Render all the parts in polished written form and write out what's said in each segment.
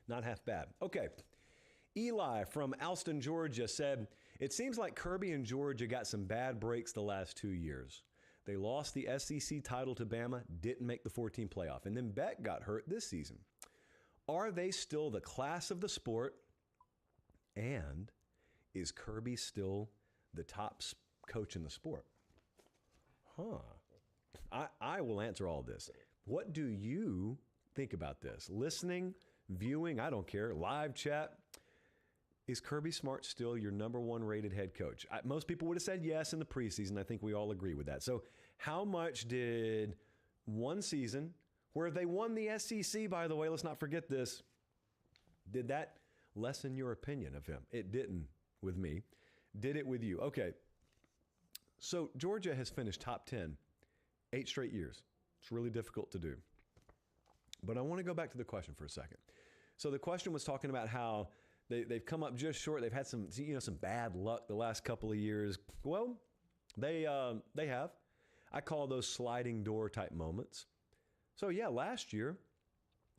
Not half bad. Okay. Eli from Alston, Georgia said, it seems like Kirby and Georgia got some bad breaks the last 2 years. They lost the SEC title to Bama, didn't make the 14 playoff, and then Beck got hurt this season. Are they still the class of the sport? And is Kirby still the top coach in the sport? I will answer all this. What do you think about this? Listening, viewing, I don't care, live chat. Is Kirby Smart still your number one rated head coach? Most people would have said yes in the preseason. I think we all agree with that. So how much did one season, where they won the SEC, by the way, let's not forget this, did that lessen your opinion of him? It didn't with me. Did it with you? Okay. So Georgia has finished top 10 8 straight years. It's really difficult to do. But I want to go back to the question for a second. So the question was talking about how they've come up just short. They've had some bad luck the last couple of years. Well, they have. I call those sliding door type moments. So yeah, last year,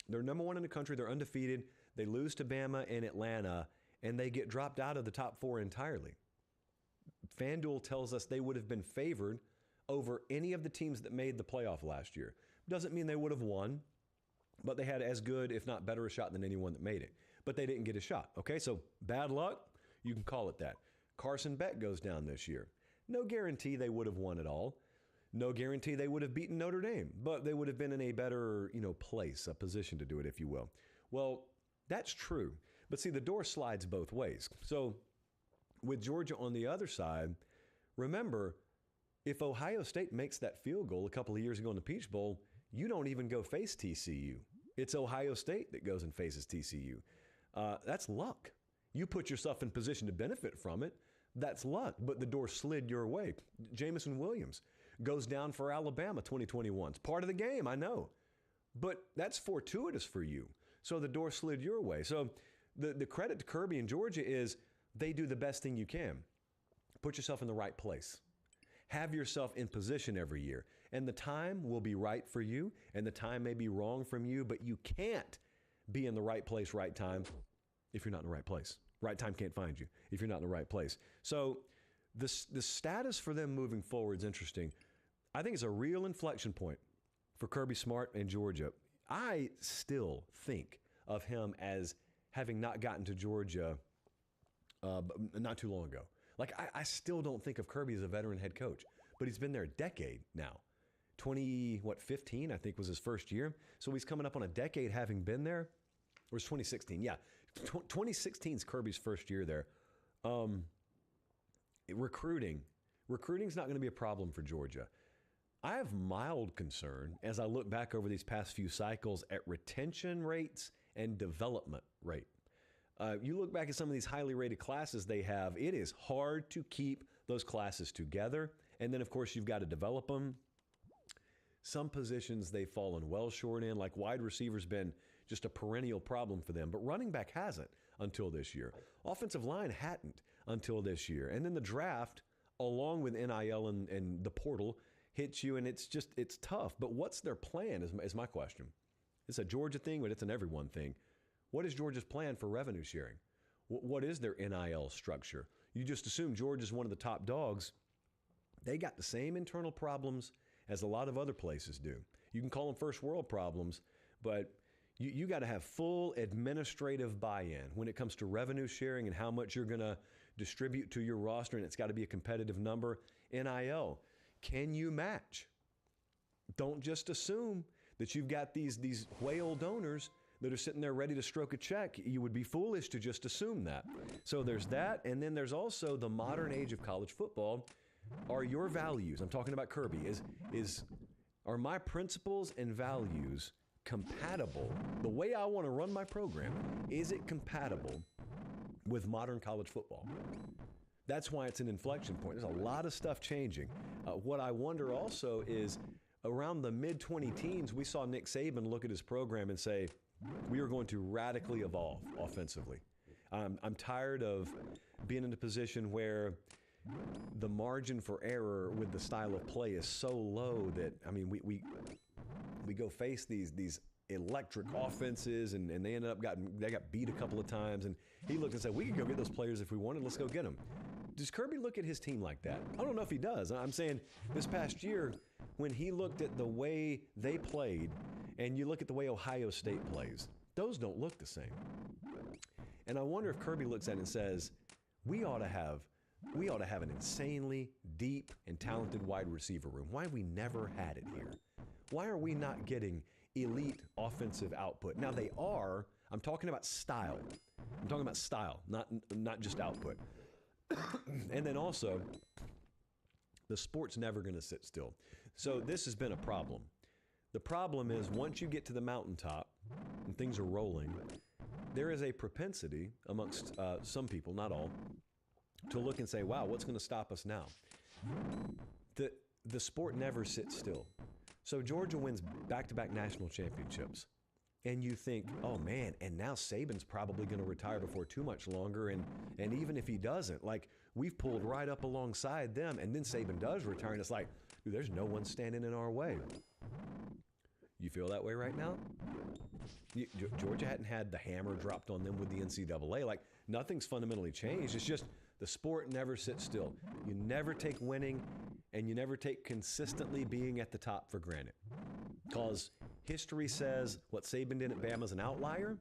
they're number one in the country. They're undefeated. They lose to Bama and Atlanta, and they get dropped out of the top 4 entirely. FanDuel tells us they would have been favored over any of the teams that made the playoff last year. Doesn't mean they would have won, but they had as good, if not better, a shot than anyone that made it. But they didn't get a shot. Okay, so bad luck, you can call it that. Carson Beck goes down this year. No guarantee they would have won it all. No guarantee they would have beaten Notre Dame, but they would have been in a better, place, a position to do it, if you will. Well, that's true. But see, the door slides both ways. So with Georgia on the other side, remember, if Ohio State makes that field goal a couple of years ago in the Peach Bowl, you don't even go face TCU. It's Ohio State that goes and faces TCU. That's luck. You put yourself in position to benefit from it. That's luck, but the door slid your way. Jamison Williams goes down for Alabama 2021. It's part of the game, I know. But that's fortuitous for you. So the door slid your way. So the credit to Kirby and Georgia is they do the best thing you can. Put yourself in the right place. Have yourself in position every year. And the time will be right for you, and the time may be wrong from you, but you can't be in the right place, right time, if you're not in the right place. Right time can't find you if you're not in the right place. So the status for them moving forward is interesting. I think it's a real inflection point for Kirby Smart and Georgia. I still think of him as having not gotten to Georgia not too long ago. Like, I still don't think of Kirby as a veteran head coach, but he's been there a decade now. 15, I think, was his first year. So he's coming up on a decade having been there. Or it's 2016, yeah. 2016 is Kirby's first year there. Recruiting's not going to be a problem for Georgia. I have mild concern as I look back over these past few cycles at retention rates and development rate. You look back at some of these highly rated classes they have, it is hard to keep those classes together. And then, of course, you've got to develop them. Some positions they've fallen well short in, like wide receiver's been just a perennial problem for them. But running back hasn't until this year. Offensive line hadn't until this year. And then the draft, along with NIL and the portal, hits you, and it's tough. But what's their plan is my question. It's a Georgia thing, but it's an everyone thing. What is Georgia's plan for revenue sharing? What is their NIL structure? You just assume Georgia's one of the top dogs. They got the same internal problems as a lot of other places do. You can call them first world problems, but you got to have full administrative buy-in when it comes to revenue sharing and how much you're going to distribute to your roster, and it's got to be a competitive number. NIL, can you match? Don't just assume that you've got these whale donors that are sitting there ready to stroke a check. You would be foolish to just assume that. So there's that, and then there's also the modern age of college football. Are your values, I'm talking about Kirby, are my principles and values compatible? The way I want to run my program, is it compatible with modern college football? That's why it's an inflection point. There's a lot of stuff changing. What I wonder also is around the mid-20 teens, we saw Nick Saban look at his program and say, we are going to radically evolve offensively. I'm tired of being in a position where the margin for error with the style of play is so low that, I mean, we go face these electric offenses, and they ended up they got beat a couple of times. And he looked and said, we could go get those players if we wanted. Let's go get them. Does Kirby look at his team like that? I don't know if he does. I'm saying this past year, when he looked at the way they played, and you look at the way Ohio State plays, those don't look the same. And I wonder if Kirby looks at it and says, we ought to have an insanely deep and talented wide receiver room. Why we never had it here? Why are we not getting elite offensive output? Now they are. I'm talking about style. I'm talking about style, not just output. And then also, the sport's never going to sit still. So this has been a problem. The problem is once you get to the mountaintop and things are rolling, there is a propensity amongst some people, not all, to look and say, wow, what's going to stop us now? The sport never sits still. So Georgia wins back-to-back national championships. And you think, oh man, and now Saban's probably going to retire before too much longer. And even if he doesn't, like, we've pulled right up alongside them. And then Saban does retire, and it's like, dude, there's no one standing in our way. You feel that way right now? Georgia hadn't had the hammer dropped on them with the NCAA. Like, nothing's fundamentally changed. It's just the sport never sits still. You never take winning, and you never take consistently being at the top for granted. Because history says what Saban did at Bama is an outlier.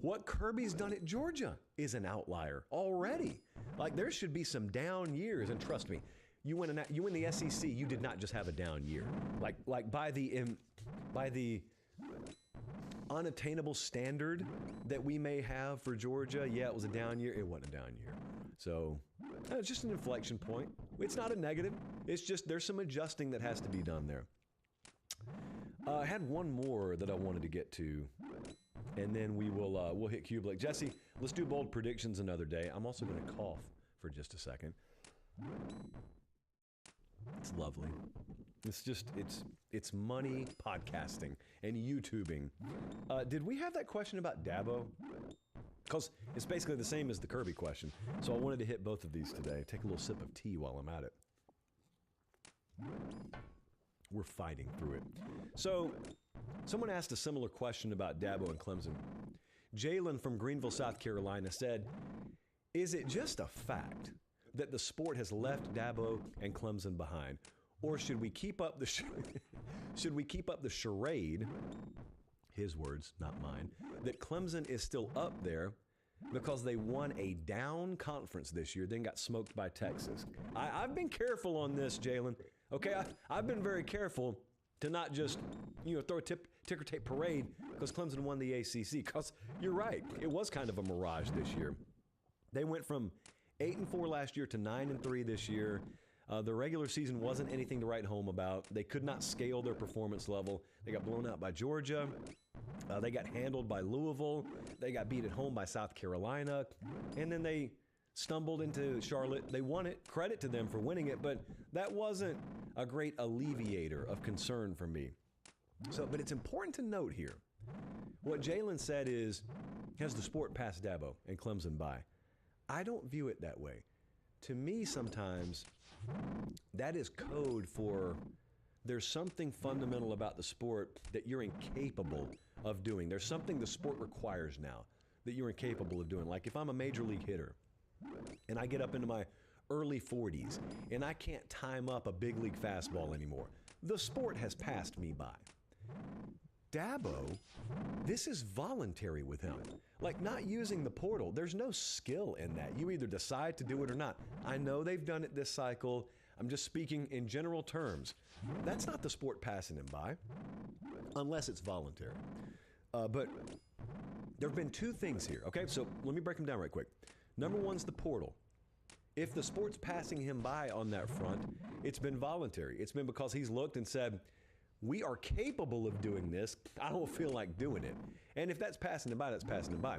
What Kirby's done at Georgia is an outlier already. Like, there should be some down years, and trust me, you win the SEC, you did not just have a down year. Like by the unattainable standard that we may have for Georgia, yeah, it was a down year. It wasn't a down year. So it's just an inflection point. It's not a negative. It's just there's some adjusting that has to be done there. I had one more that I wanted to get to, and then we'll hit Kublik. Jesse, let's do bold predictions another day. I'm also going to cough for just a second. It's lovely. It's money podcasting and YouTubing. Did we have that question about Dabo? Because it's basically the same as the Kirby question. So I wanted to hit both of these today. Take a little sip of tea while I'm at it. We're fighting through it. So someone asked a similar question about Dabo and Clemson. Jalen from Greenville, South Carolina said, is it just a fact that the sport has left Dabo and Clemson behind? Or should we keep up the charade, his words, not mine, that Clemson is still up there because they won a down conference this year, then got smoked by Texas? I've been careful on this, Jalen. Okay, I've been very careful to not just throw a ticker tape parade because Clemson won the ACC. Because you're right, it was kind of a mirage this year. They went from 8-4 last year to 9-3 this year. The regular season wasn't anything to write home about. They could not scale their performance level. They got blown out by Georgia. They got handled by Louisville. They got beat at home by South Carolina. And then they stumbled into Charlotte. They won it. Credit to them for winning it, but that wasn't a great alleviator of concern for me. But it's important to note here, what Jalen said is, has the sport passed Dabo and Clemson by? I don't view it that way. To me, sometimes that is code for there's something fundamental about the sport that you're incapable of doing. There's something the sport requires now that you're incapable of doing. Like if I'm a major league hitter and I get up into my early 40s and I can't time up a big league fastball anymore, the sport has passed me by. Dabo, this is voluntary with him. Like not using the portal, there's no skill in that. You either decide to do it or not. I know they've done it this cycle. I'm just speaking in general terms. That's not the sport passing him by, unless it's voluntary. But there have been two things here, okay? So let me break them down right quick. Number one's the portal. If the sport's passing him by on that front, it's been voluntary. It's been because he's looked and said, we are capable of doing this. I don't feel like doing it. And if that's passing him by, that's passing him by.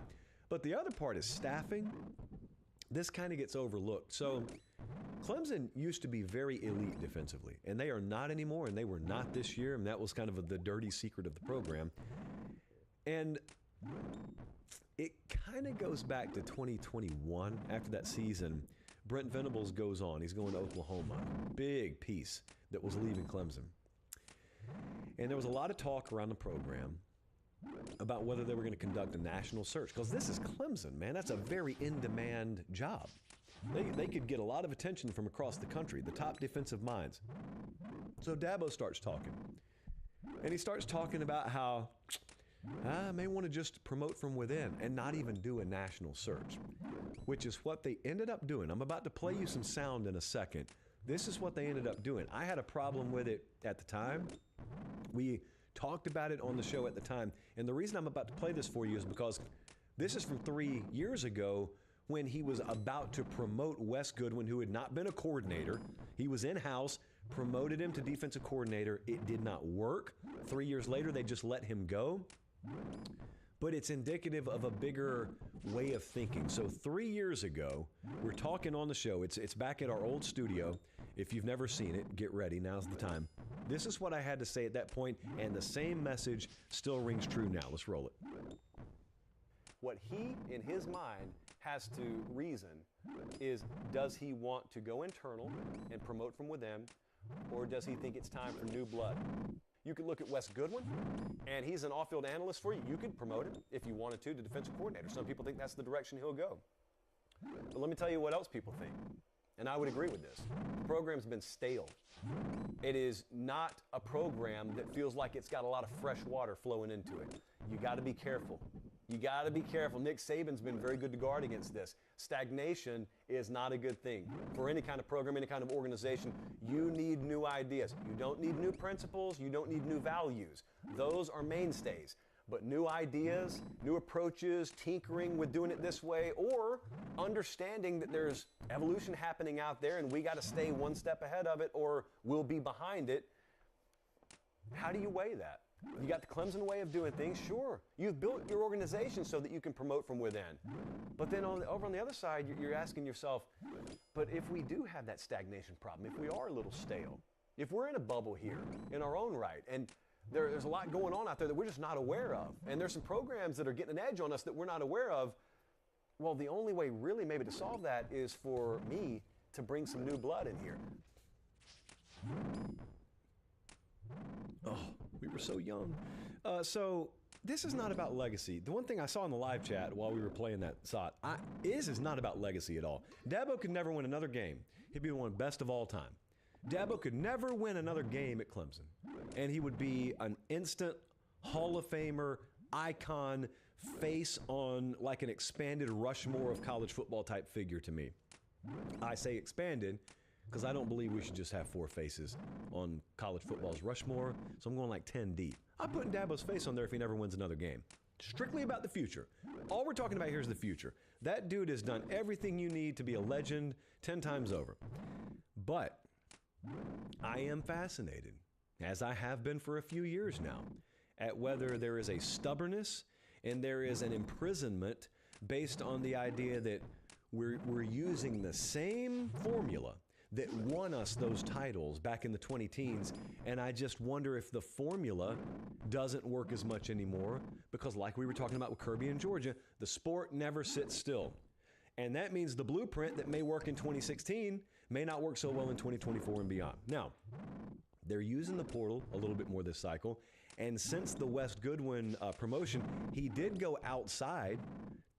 But the other part is staffing. This kind of gets overlooked. So Clemson used to be very elite defensively, and they are not anymore, and they were not this year, and that was kind of the dirty secret of the program. And it kind of goes back to 2021 after that season. Brent Venables goes on. He's going to Oklahoma. Big piece that was leaving Clemson. And there was a lot of talk around the program about whether they were going to conduct a national search. Because this is Clemson, man. That's a very in-demand job. They could get a lot of attention from across the country, the top defensive minds. So Dabo starts talking. And he starts talking about how I may want to just promote from within and not even do a national search, which is what they ended up doing. I'm about to play you some sound in a second. This is what they ended up doing. I had a problem with it at the time. We talked about it on the show at the time. And the reason I'm about to play this for you is because this is from 3 years ago when he was about to promote Wes Goodwin, who had not been a coordinator. He was in-house, promoted him to defensive coordinator. It did not work. 3 years later, they just let him go. But it's indicative of a bigger way of thinking. So 3 years ago, we're talking on the show. It's back at our old studio. If you've never seen it, get ready. Now's the time. This is what I had to say at that point, and the same message still rings true now. Let's roll it. What he, in his mind, has to reason is, does he want to go internal and promote from within, or does he think it's time for new blood? You could look at Wes Goodwin, and he's an off-field analyst for you. You could promote him, if you wanted to defensive coordinator. Some people think that's the direction he'll go. But let me tell you what else people think, and I would agree with this. The program's been stale. It is not a program that feels like it's got a lot of fresh water flowing into it. You got to be careful. You got to be careful. Nick Saban's been very good to guard against this. Stagnation is not a good thing. For any kind of program, any kind of organization, you need new ideas. You don't need new principles. You don't need new values. Those are mainstays. But new ideas, new approaches, tinkering with doing it this way, or understanding that there's evolution happening out there and we got to stay one step ahead of it or we'll be behind it. How do you weigh that? You got the Clemson way of doing things, sure. You've built your organization so that you can promote from within. But then over on the other side, you're asking yourself, but if we do have that stagnation problem, if we are a little stale, if we're in a bubble here in our own right, and there's a lot going on out there that we're just not aware of, and there's some programs that are getting an edge on us that we're not aware of, well, the only way really maybe to solve that is for me to bring some new blood in here. Oh, we were so young. So this is not about legacy. The one thing I saw in the live chat while we were playing that SOT is not about legacy at all. Dabo could never win another game. He'd be one best of all time. Dabo could never win another game at Clemson. And he would be an instant Hall of Famer, icon, face on like an expanded Rushmore of college football type figure to me. I say expanded because I don't believe we should just have 4 faces on college football's Rushmore, so I'm going like 10 deep. I'm putting Dabo's face on there if he never wins another game. Strictly about the future. All we're talking about here is the future. That dude has done everything you need to be a legend 10 times over. But I am fascinated, as I have been for a few years now, at whether there is a stubbornness and there is an imprisonment based on the idea that we're using the same formula that won us those titles back in the 20-teens, and I just wonder if the formula doesn't work as much anymore because, like we were talking about with Kirby and Georgia, the sport never sits still. And that means the blueprint that may work in 2016 may not work so well in 2024 and beyond. Now, they're using the portal a little bit more this cycle, and since the Wes Goodwin promotion, he did go outside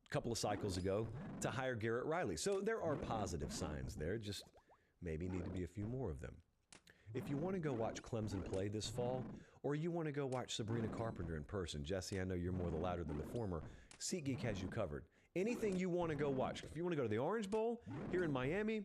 a couple of cycles ago to hire Garrett Riley. So there are positive signs there, just maybe need to be a few more of them. If you want to go watch Clemson play this fall, or you want to go watch Sabrina Carpenter in person, Jesse, I know you're more the latter than the former, SeatGeek has you covered. Anything you want to go watch. If you want to go to the Orange Bowl here in Miami,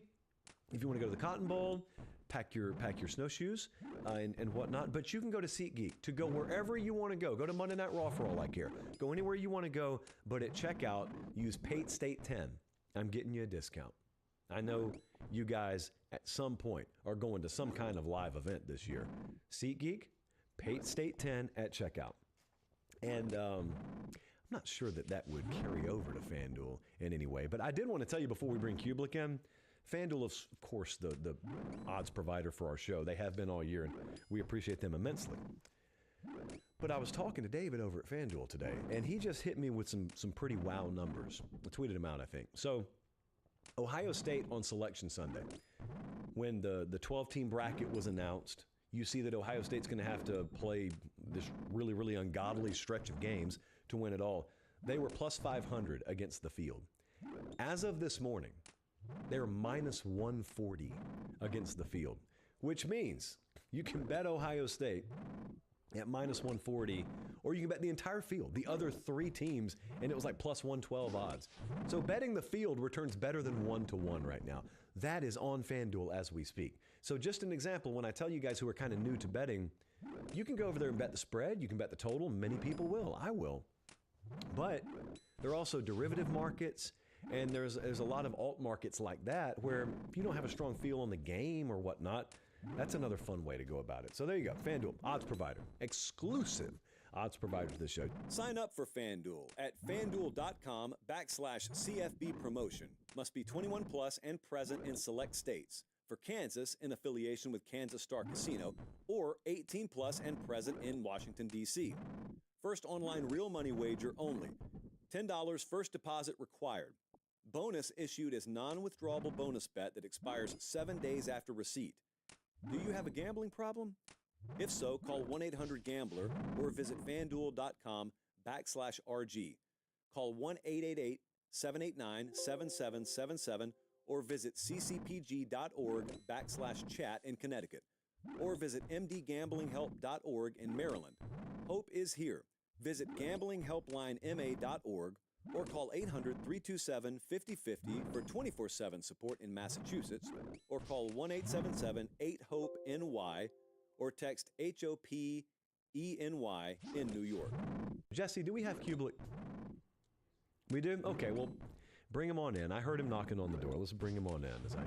if you want to go to the Cotton Bowl, pack your snowshoes and whatnot. But you can go to SeatGeek to go wherever you want to go. Go to Monday Night Raw for all I care. Go anywhere you want to go, but at checkout, use Pate State 10. I'm getting you a discount. I know you guys at some point are going to some kind of live event this year. SeatGeek, Pate State 10 at checkout. And I'm not sure that would carry over to FanDuel in any way. But I did want to tell you before we bring Kublik in, FanDuel is, of course, the odds provider for our show. They have been all year, and we appreciate them immensely. But I was talking to David over at FanDuel today, and he just hit me with some pretty wow numbers. I tweeted them out, I think. So Ohio State on Selection Sunday, when the 12-team bracket was announced, you see that Ohio State's going to have to play this really, really ungodly stretch of games to win it all. They were plus 500 against the field. As of this morning, they're minus 140 against the field, which means you can bet Ohio State at minus 140, or you can bet the entire field, the other three teams, and it was like plus 112 odds. So betting the field returns better than 1-to-1 right now. That is on FanDuel as we speak. So just an example, when I tell you guys who are kind of new to betting, you can go over there and bet the spread, you can bet the total, many people will, I will. But there are also derivative markets, and there's a lot of alt markets like that where if you don't have a strong feel on the game or whatnot, that's another fun way to go about it. So there you go, FanDuel, odds provider, exclusive odds provider to this show. Sign up for FanDuel at FanDuel.com/CFB promotion. Must be 21 plus and present in select states. For Kansas, in affiliation with Kansas Star Casino, or 18 plus and present in Washington, D.C. First online real money wager only. $10 first deposit required. Bonus issued as non-withdrawable bonus bet that expires 7 days after receipt. Do you have a gambling problem? If so, call 1-800-GAMBLER or visit FanDuel.com/RG. Call 1-888-789-7777 or visit ccpg.org/chat in Connecticut. Or visit mdgamblinghelp.org in Maryland. Hope is here. Visit gamblinghelplinema.org or call 800-327-5050 for 24/7 support in Massachusetts, or call 1-877-8-HOPE-NY or text HOPENY in New York. Jesse, do we have Kublik? We do? Okay, well, bring him on in. I heard him knocking on the door. Let's bring him on in as I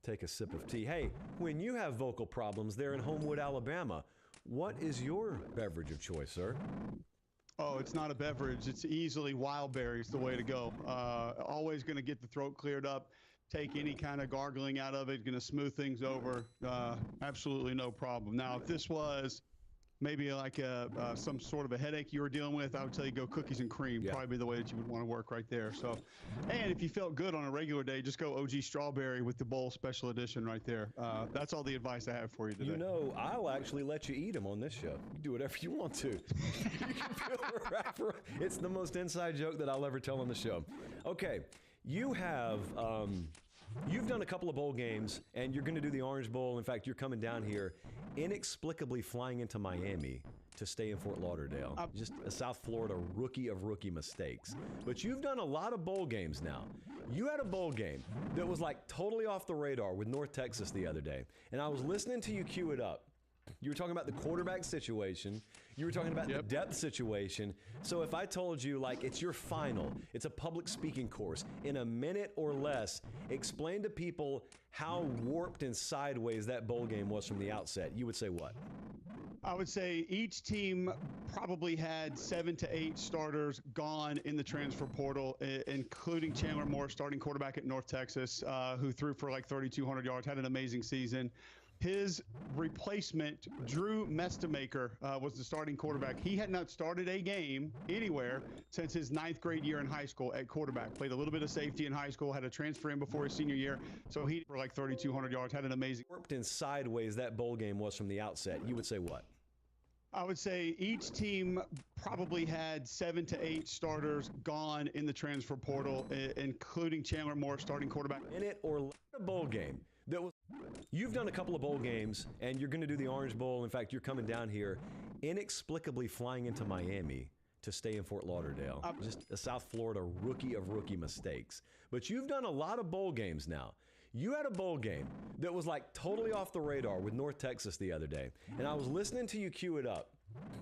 take a sip of tea. Hey, when you have vocal problems there in Homewood, Alabama, what is your beverage of choice, sir? Oh, it's not a beverage. It's easily wild berries, the way to go. Always going to get the throat cleared up. Take any kind of gargling out of it. Going to smooth things over. Absolutely no problem. Now, if this was maybe like some sort of a headache you were dealing with, I would tell you go cookies and cream. Yeah. Probably be the way that you would want to work right there. So, and if you felt good on a regular day, just go OG strawberry with the bowl special edition right there. That's all the advice I have for you today. You know, I'll actually let you eat them on this show. You can do whatever you want to. You can feel the rapper. It's the most inside joke that I'll ever tell on the show. Okay, you have you've done a couple of bowl games, and you're going to do the Orange Bowl. In fact, you're coming down here, inexplicably flying into Miami to stay in Fort Lauderdale. Just a South Florida rookie of rookie mistakes. But you've done a lot of bowl games now. You had a bowl game that was like totally off the radar with North Texas the other day. And I was listening to you cue it up. You were talking about the quarterback situation. You were talking about the depth situation. So if I told you, like, it's your final, it's a public speaking course, in a minute or less, explain to people how warped and sideways that bowl game was from the outset, you would say what? I would say each team probably had 7 to 8 starters gone in the transfer portal, including Chandler Moore, starting quarterback at North Texas, who threw for like 3,200 yards, had an amazing season. His replacement, Drew Mestamaker, was the starting quarterback. He had not started a game anywhere since his 9th grade year in high school at quarterback. Played a little bit of safety in high school, had a transfer in before his senior year. So he, for like 3,200 yards, had an amazing. Warped and sideways that bowl game was from the outset, you would say what? I would say each team probably had 7 to 8 starters gone in the transfer portal, including Chandler Moore, starting quarterback. In it or a bowl game that was. You've done a couple of bowl games, and you're going to do the Orange Bowl. In fact, you're coming down here, inexplicably flying into Miami to stay in Fort Lauderdale. Just a South Florida rookie of rookie mistakes. But you've done a lot of bowl games now. You had a bowl game that was like totally off the radar with North Texas the other day. And I was listening to you cue it up.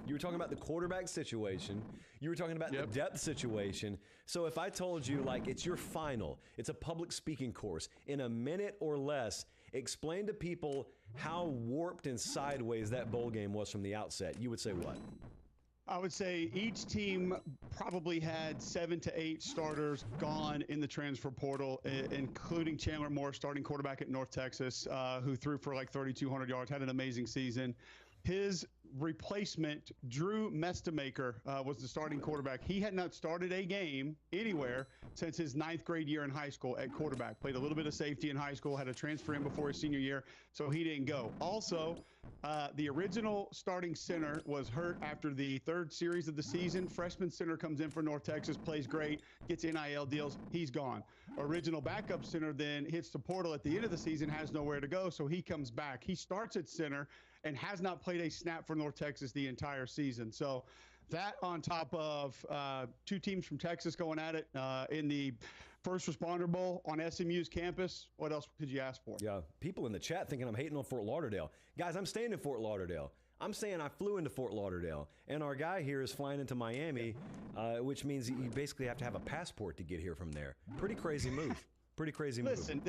You were talking about the quarterback situation. You were talking about the depth situation. So if I told you, like, it's your final, it's a public speaking course, in a minute or less, explain to people how warped and sideways that bowl game was from the outset, you would say what? I would say each team probably had 7 to 8 starters gone in the transfer portal, including Chandler Moore, starting quarterback at North Texas, who threw for like 3,200 yards, had an amazing season. His replacement, Drew Mestamaker, was the starting quarterback. He had not started a game anywhere since his 9th grade year in high school at quarterback. Played a little bit of safety in high school, had a transfer in before his senior year, so he didn't go. Also, the original starting center was hurt after the 3rd series of the season. Freshman center comes in for North Texas, plays great, gets NIL deals. He's gone. Original backup center then hits the portal at the end of the season, has nowhere to go, so he comes back. He starts at center and has not played a snap for North Texas the entire season. So that on top of 2 teams from Texas going at it in the First Responder Bowl on SMU's campus, what else could you ask for? Yeah, people in the chat thinking I'm hating on Fort Lauderdale. Guys, I'm staying in Fort Lauderdale. I'm saying I flew into Fort Lauderdale, and our guy here is flying into Miami, which means you basically have to have a passport to get here from there. Pretty crazy move. Pretty crazy move. Listen,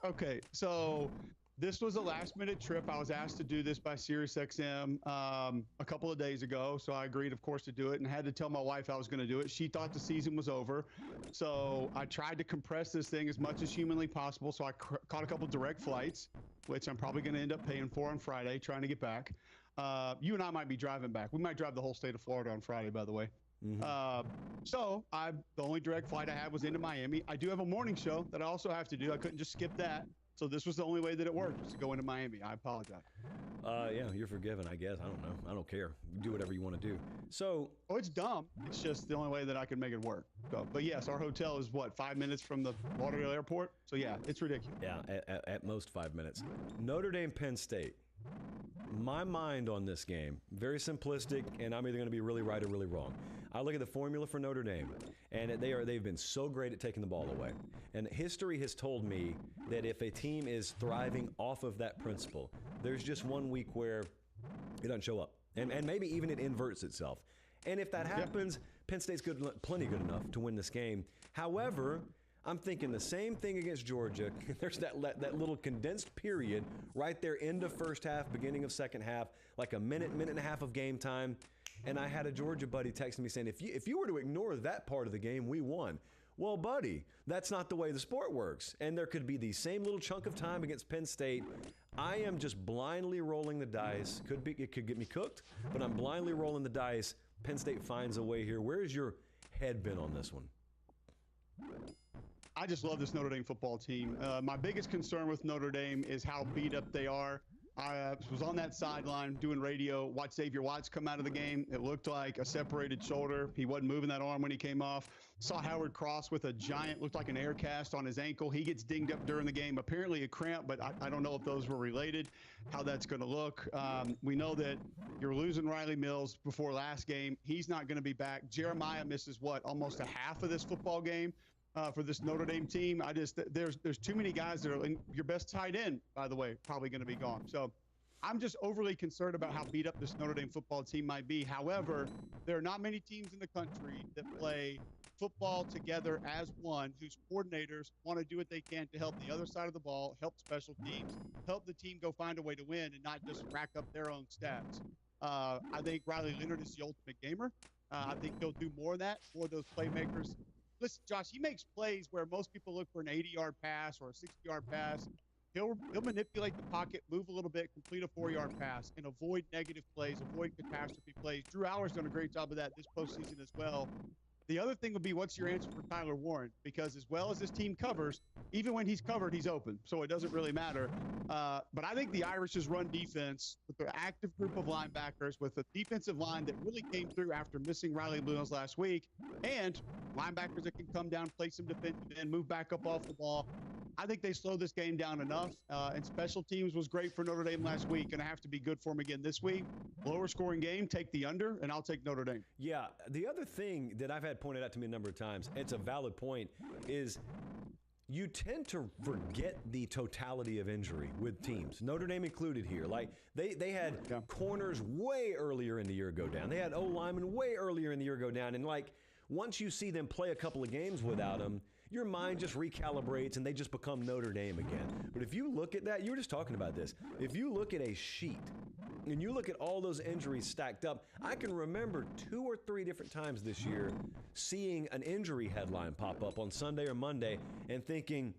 okay, so this was a last-minute trip. I was asked to do this by SiriusXM a couple of days ago, so I agreed, of course, to do it and had to tell my wife I was going to do it. She thought the season was over, so I tried to compress this thing as much as humanly possible, so I caught a couple direct flights, which I'm probably going to end up paying for on Friday, trying to get back. You and I might be driving back. We might drive the whole state of Florida on Friday, by the way. Mm-hmm. So the only direct flight I had was into Miami. I do have a morning show that I also have to do. I couldn't just skip that. So this was the only way that it worked, was to go into Miami. I apologize. Yeah, you're forgiven, I guess. I don't know. I don't care. Do whatever you want to do. So, oh, it's dumb. It's just the only way that I can make it work. So, but yes, our hotel is what, 5 minutes from the Lauderdale airport. So yeah, it's ridiculous. Yeah, at most 5 minutes. Notre Dame, Penn State. My mind on this game, very simplistic, and I'm either going to be really right or really wrong. I look at the formula for Notre Dame, and they've been so great at taking the ball away. And history has told me that if a team is thriving off of that principle, there's just one week where it doesn't show up. And maybe even it inverts itself. And if that happens, Penn State's plenty good enough to win this game. However, I'm thinking the same thing against Georgia. There's that little condensed period right there, end of first half, beginning of second half, like a minute and a half of game time. And I had a Georgia buddy texting me saying, if you were to ignore that part of the game, we won. Well, buddy, that's not the way the sport works. And there could be the same little chunk of time against Penn State. I am just blindly rolling the dice. It could get me cooked, but I'm blindly rolling the dice. Penn State finds a way here. Where's your head been on this one? I just love this Notre Dame football team. My biggest concern with Notre Dame is how beat up they are. I was on that sideline doing radio, watched Xavier Watts come out of the game. It looked like a separated shoulder. He wasn't moving that arm when he came off. Saw Howard Cross with a giant, looked like an air cast on his ankle. He gets dinged up during the game. Apparently a cramp, but I don't know if those were related, how that's going to look. We know that you're losing Riley Mills before last game. He's not going to be back. Jeremiah misses, almost a half of this football game. For this Notre Dame team, there's too many guys that are your best tight end, by the way, probably going to be gone. So I'm just overly concerned about how beat up this Notre Dame football team might be. However, there are not many teams in the country that play football together as one, whose coordinators want to do what they can to help the other side of the ball, help special teams, help the team go find a way to win and not just rack up their own stats. I think Riley Leonard is the ultimate gamer. I think he'll do more of that for those playmakers. Listen, Josh, he makes plays where most people look for an 80-yard pass or a 60-yard pass. He'll manipulate the pocket, move a little bit, complete a 4-yard pass, and avoid negative plays, avoid catastrophe plays. Drew Allar's done a great job of that this postseason as well. The other thing would be, what's your answer for Tyler Warren? Because as well as this team covers, even when he's covered, he's open. So it doesn't really matter. But I think the Irish's run defense, with their active group of linebackers, with a defensive line that really came through after missing Riley Mills last week, and linebackers that can come down, play some defensive end, move back up off the ball, I think they slowed this game down enough. And special teams was great for Notre Dame last week, and I have to be good for them again this week. Lower scoring game, take the under, and I'll take Notre Dame. Yeah, the other thing that I've had pointed out to me a number of times, it's a valid point, is you tend to forget the totality of injury with teams, Notre Dame included here. Like, they had corners way earlier in the year go down. They had O-linemen way earlier in the year go down. And, like, once you see them play a couple of games without them, your mind just recalibrates and they just become Notre Dame again. But if you look at that, you were just talking about this. If you look at a sheet and you look at all those injuries stacked up, I can remember 2 or 3 different times this year seeing an injury headline pop up on Sunday or Monday and thinking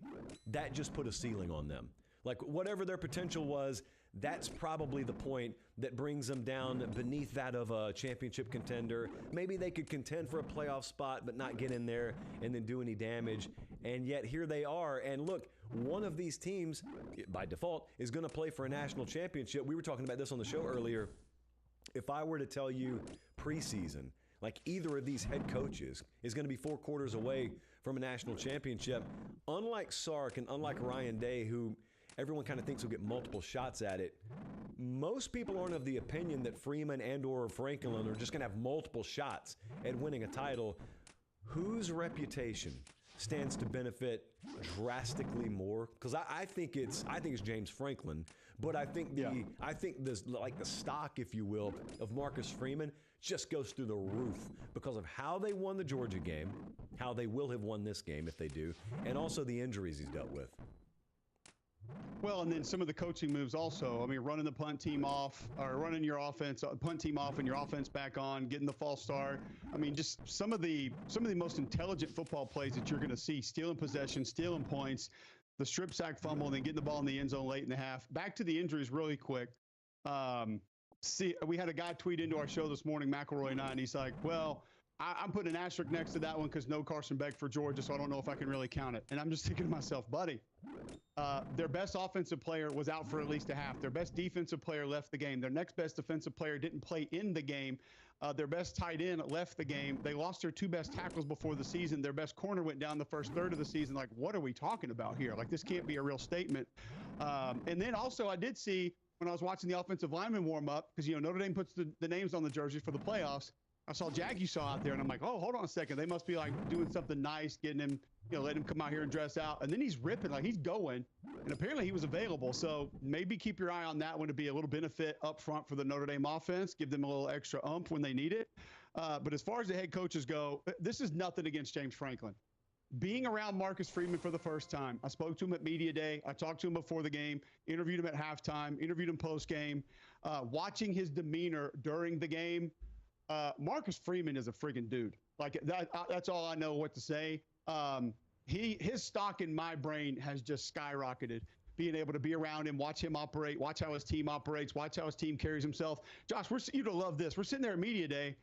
that just put a ceiling on them. Like, whatever their potential was, That's probably the point that brings them down beneath that of a championship contender. Maybe they could contend for a playoff spot, but not get in there and then do any damage. And yet here they are. And look, one of these teams, by default, is going to play for a national championship. We were talking about this on the show earlier. If I were to tell you preseason, like either of these head coaches is going to be 4 quarters away from a national championship, unlike Sark and unlike Ryan Day, who everyone kind of thinks will get multiple shots at it, most people aren't of the opinion that Freeman and or Franklin are just going to have multiple shots at winning a title. Whose reputation stands to benefit drastically more? Because I think it's James Franklin, but I think the stock, if you will, of Marcus Freeman just goes through the roof because of how they won the Georgia game, how they will have won this game if they do, and also the injuries he's dealt with. Well, and then some of the coaching moves also. I mean, running the punt team off, or running your punt team off and your offense back on, getting the false start. I mean, just some of the most intelligent football plays that you're going to see: stealing possession, stealing points, the strip sack fumble, and then getting the ball in the end zone late in the half. Back to the injuries really quick. We had a guy tweet into our show this morning, McElroy 9. He's like, well, I'm putting an asterisk next to that one because no Carson Beck for Georgia, so I don't know if I can really count it. And I'm just thinking to myself, buddy, their best offensive player was out for at least a half. Their best defensive player left the game. Their next best defensive player didn't play in the game. Their best tight end left the game. They lost their 2 best tackles before the season. Their best corner went down the first third of the season. Like, what are we talking about here? Like, this can't be a real statement. And then also I did see when I was watching the offensive linemen warm up, because, Notre Dame puts the names on the jerseys for the playoffs. I saw Saw out there, and I'm like, oh, hold on a second. They must be, like, doing something nice, getting him, letting him come out here and dress out. And then he's ripping, like, he's going. And apparently he was available. So maybe keep your eye on that one to be a little benefit up front for the Notre Dame offense, give them a little extra oomph when they need it. But as far as the head coaches go, this is nothing against James Franklin. Being around Marcus Freeman for the first time, I spoke to him at Media Day. I talked to him before the game, interviewed him at halftime, interviewed him post-game. Watching his demeanor during the game, Marcus Freeman is a friggin' dude. Like, that's all I know what to say. His stock in my brain has just skyrocketed. Being able to be around him, watch him operate, watch how his team operates, watch how his team carries himself. Josh, you'd love this. We're sitting there at Media Day,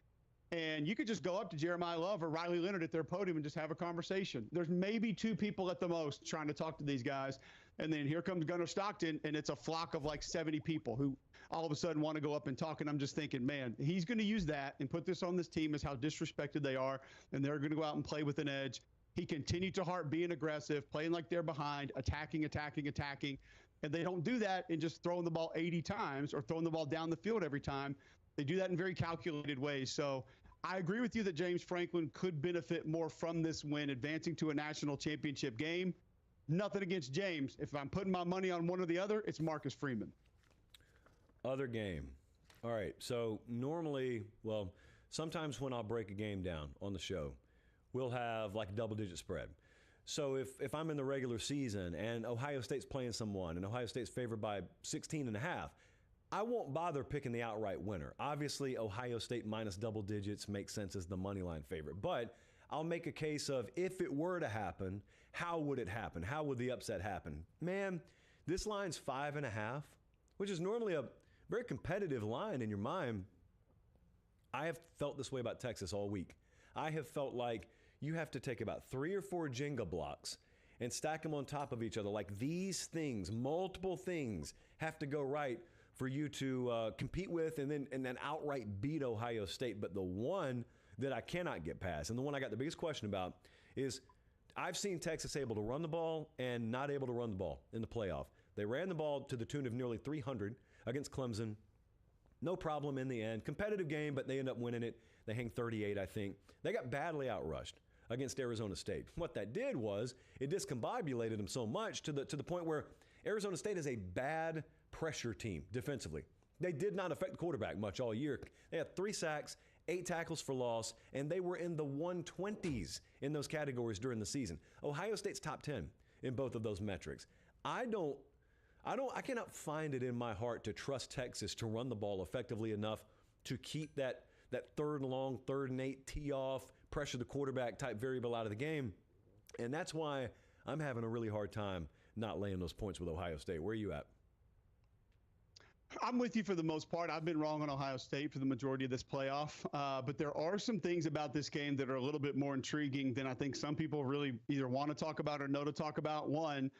and you could just go up to Jeremiah Love or Riley Leonard at their podium and just have a conversation. There's maybe 2 people at the most trying to talk to these guys. And then here comes Gunnar Stockton, and it's a flock of like 70 people who all of a sudden want to go up and talk. And I'm just thinking, man, he's going to use that and put this on this team as how disrespected they are. And they're going to go out and play with an edge. He continued to heart being aggressive, playing like they're behind, attacking. And they don't do that in just throwing the ball 80 times or throwing the ball down the field every time. They do that in very calculated ways. So I agree with you that James Franklin could benefit more from this win, advancing to a national championship game. Nothing against James. If I'm putting my money on one or the other, it's Marcus Freeman. Other game. All right. So normally, sometimes when I'll break a game down on the show, we'll have like a double-digit spread. So if I'm in the regular season and Ohio State's playing someone and Ohio State's favored by 16.5, I won't bother picking the outright winner. Obviously, Ohio State minus double digits makes sense as the money line favorite. But I'll make a case of if it were to happen, how would it happen? How would the upset happen? Man, this line's 5.5, which is normally a very competitive line in your mind. I have felt this way about Texas all week. I have felt like you have to take about 3 or 4 Jenga blocks and stack them on top of each other. Like these things, multiple things have to go right for you to compete with and then outright beat Ohio State. But the one that I cannot get past, and the one I got the biggest question about, is I've seen Texas able to run the ball and not able to run the ball in the playoff. They ran the ball to the tune of nearly 300 against Clemson. No problem in the end. Competitive game, but they end up winning it. They hang 38, I think. They got badly outrushed against Arizona State. What that did was it discombobulated them so much to the point where Arizona State is a bad pressure team defensively. They did not affect the quarterback much all year. They had 3 sacks, 8 tackles for loss, and they were in the 120s in those categories during the season. Ohio State's top 10 in both of those metrics. I cannot find it in my heart to trust Texas to run the ball effectively enough to keep that 3rd and long, 3rd and 8 tee off, pressure the quarterback type variable out of the game. And that's why I'm having a really hard time not laying those points with Ohio State. Where are you at? I'm with you for the most part. I've been wrong on Ohio State for the majority of this playoff, but there are some things about this game that are a little bit more intriguing than I think some people really either want to talk about or know to talk about. One,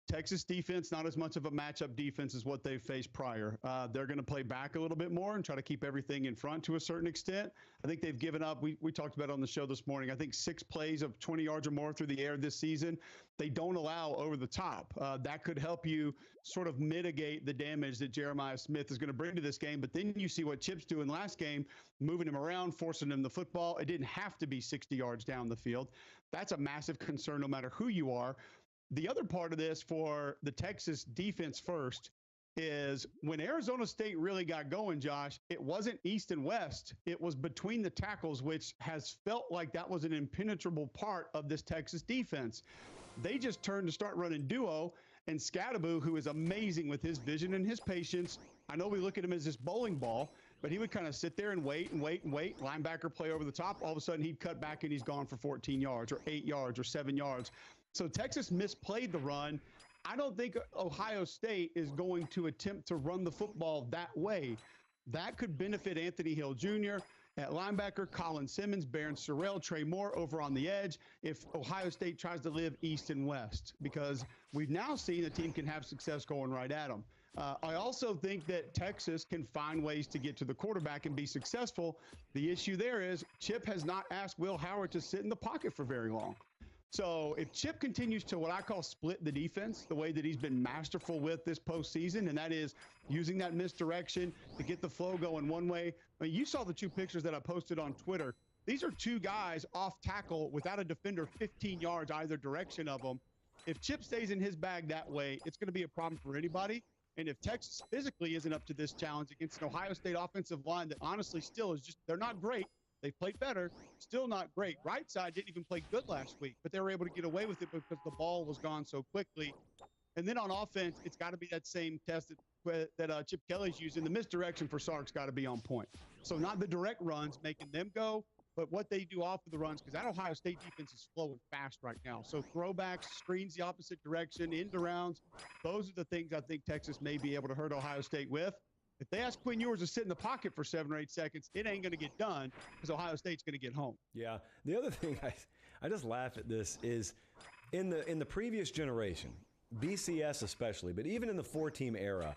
Texas defense, not as much of a matchup defense as what they've faced prior. They're going to play back a little bit more and try to keep everything in front to a certain extent. I think they've given up, we talked about it on the show this morning, I think 6 plays of 20 yards or more through the air this season. They don't allow over the top. That could help you sort of mitigate the damage that Jeremiah Smith is going to bring to this game. But then you see what Chip's doing last game, moving him around, forcing him the football. It didn't have to be 60 yards down the field. That's a massive concern no matter who you are. The other part of this for the Texas defense first is when Arizona State really got going, Josh, it wasn't east and west. It was between the tackles, which has felt like that was an impenetrable part of this Texas defense. They just turned to start running duo, and Scadaboo, who is amazing with his vision and his patience. I know we look at him as this bowling ball, but he would kind of sit there and wait and wait and wait. Linebacker play over the top. All of a sudden, he'd cut back and he's gone for 14 yards or 8 yards or 7 yards. So Texas misplayed the run. I don't think Ohio State is going to attempt to run the football that way. That could benefit Anthony Hill Jr. at linebacker, Colin Simmons, Barron Sorrell, Trey Moore over on the edge if Ohio State tries to live east and west, because we've now seen a team can have success going right at them. I also think that Texas can find ways to get to the quarterback and be successful. The issue there is Chip has not asked Will Howard to sit in the pocket for very long. So if Chip continues to what I call split the defense, the way that he's been masterful with this postseason, and that is using that misdirection to get the flow going one way. I mean, you saw the 2 pictures that I posted on Twitter. These are 2 guys off tackle without a defender 15 yards either direction of them. If Chip stays in his bag that way, it's going to be a problem for anybody. And if Texas physically isn't up to this challenge against an Ohio State offensive line that honestly still is just, they're not great. They played better, still not great. Right side didn't even play good last week, but they were able to get away with it because the ball was gone so quickly. And then on offense, it's got to be that same test that Chip Kelly's using. The misdirection for Sark's got to be on point. So not the direct runs making them go, but what they do off of the runs, because that Ohio State defense is slow and fast right now. So throwbacks, screens the opposite direction, end arounds, those are the things I think Texas may be able to hurt Ohio State with. If they ask Quinn Ewers to sit in the pocket for 7 or 8 seconds, it ain't going to get done because Ohio State's going to get home. Yeah. The other thing I just laugh at this is in the previous generation, BCS especially, but even in the 4-team era,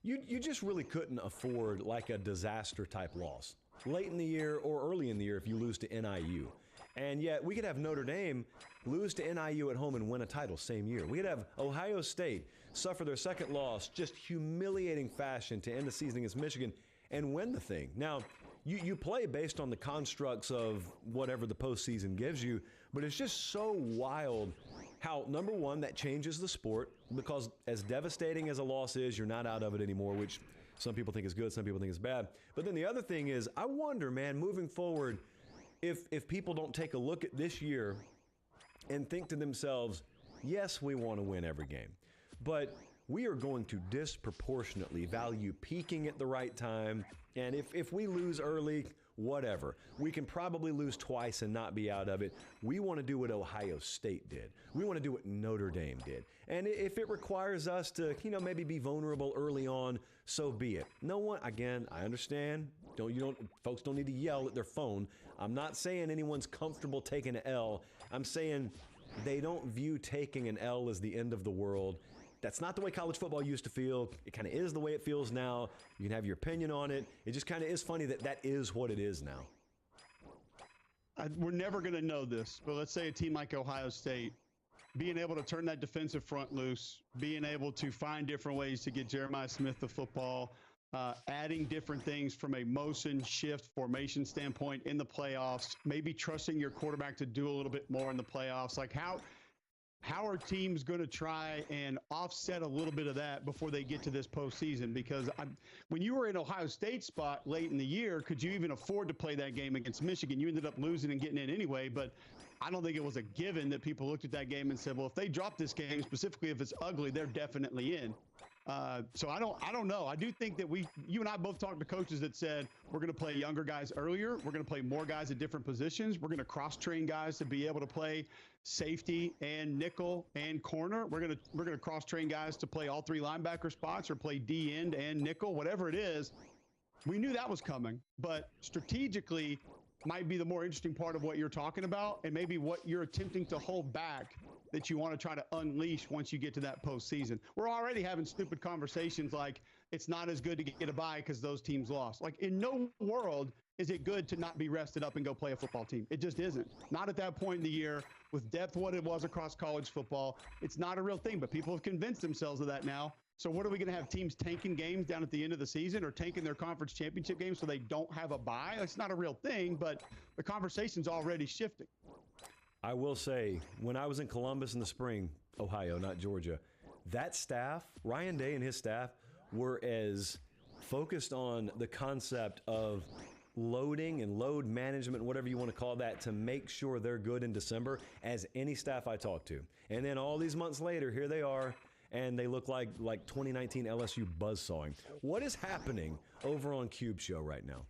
you just really couldn't afford like a disaster type loss late in the year or early in the year if you lose to NIU. And yet we could have Notre Dame lose to NIU at home and win a title same year. We could have Ohio State suffer their second loss, just humiliating fashion to end the season against Michigan and win the thing. Now, you play based on the constructs of whatever the postseason gives you, but it's just so wild how, number one, that changes the sport, because as devastating as a loss is, you're not out of it anymore, which some people think is good, some people think is bad. But then the other thing is, I wonder, man, moving forward, if people don't take a look at this year and think to themselves, yes, we want to win every game, but we are going to disproportionately value peaking at the right time. And if we lose early, whatever. We can probably lose twice and not be out of it. We want to do what Ohio State did. We want to do what Notre Dame did. And if it requires us to, maybe be vulnerable early on, so be it. No one, again, I understand. Folks don't need to yell at their phone. I'm not saying anyone's comfortable taking an L. I'm saying they don't view taking an L as the end of the world. That's not the way college football used to feel. It kind of is the way it feels now. You can have your opinion on it. It just kind of is funny that is what it is now. We're never going to know this, but let's say a team like Ohio State, being able to turn that defensive front loose, being able to find different ways to get Jeremiah Smith the football, adding different things from a motion shift formation standpoint in the playoffs, maybe trusting your quarterback to do a little bit more in the playoffs. Like how are teams going to try and offset a little bit of that before they get to this postseason? Because when you were in Ohio State's spot late in the year, could you even afford to play that game against Michigan? You ended up losing and getting in anyway, but I don't think it was a given that people looked at that game and said, well, if they drop this game, specifically if it's ugly, they're definitely in. So I don't know. I do think that you and I both talked to coaches that said we're going to play younger guys earlier. We're going to play more guys at different positions. We're going to cross train guys to be able to play safety and nickel and corner. We're going to cross train guys to play all three linebacker spots or play D end and nickel, whatever it is. We knew that was coming, but strategically might be the more interesting part of what you're talking about, and maybe what you're attempting to hold back that you want to try to unleash once you get to that postseason. We're already having stupid conversations like it's not as good to get a bye because those teams lost. Like, in no world is it good to not be rested up and go play a football team. It just isn't. Not at that point in the year with depth what it was across college football. It's not a real thing, but people have convinced themselves of that now. So what are we going to have teams tanking games down at the end of the season or tanking their conference championship games so they don't have a bye? It's not a real thing, but the conversation's already shifting. I will say, when I was in Columbus in the spring, Ohio, not Georgia, that staff, Ryan Day and his staff, were as focused on the concept of loading and load management, whatever you want to call that, to make sure they're good in December as any staff I talked to. And then all these months later, here they are, and they look like 2019 LSU buzzsawing. What is happening over on Cube Show right now?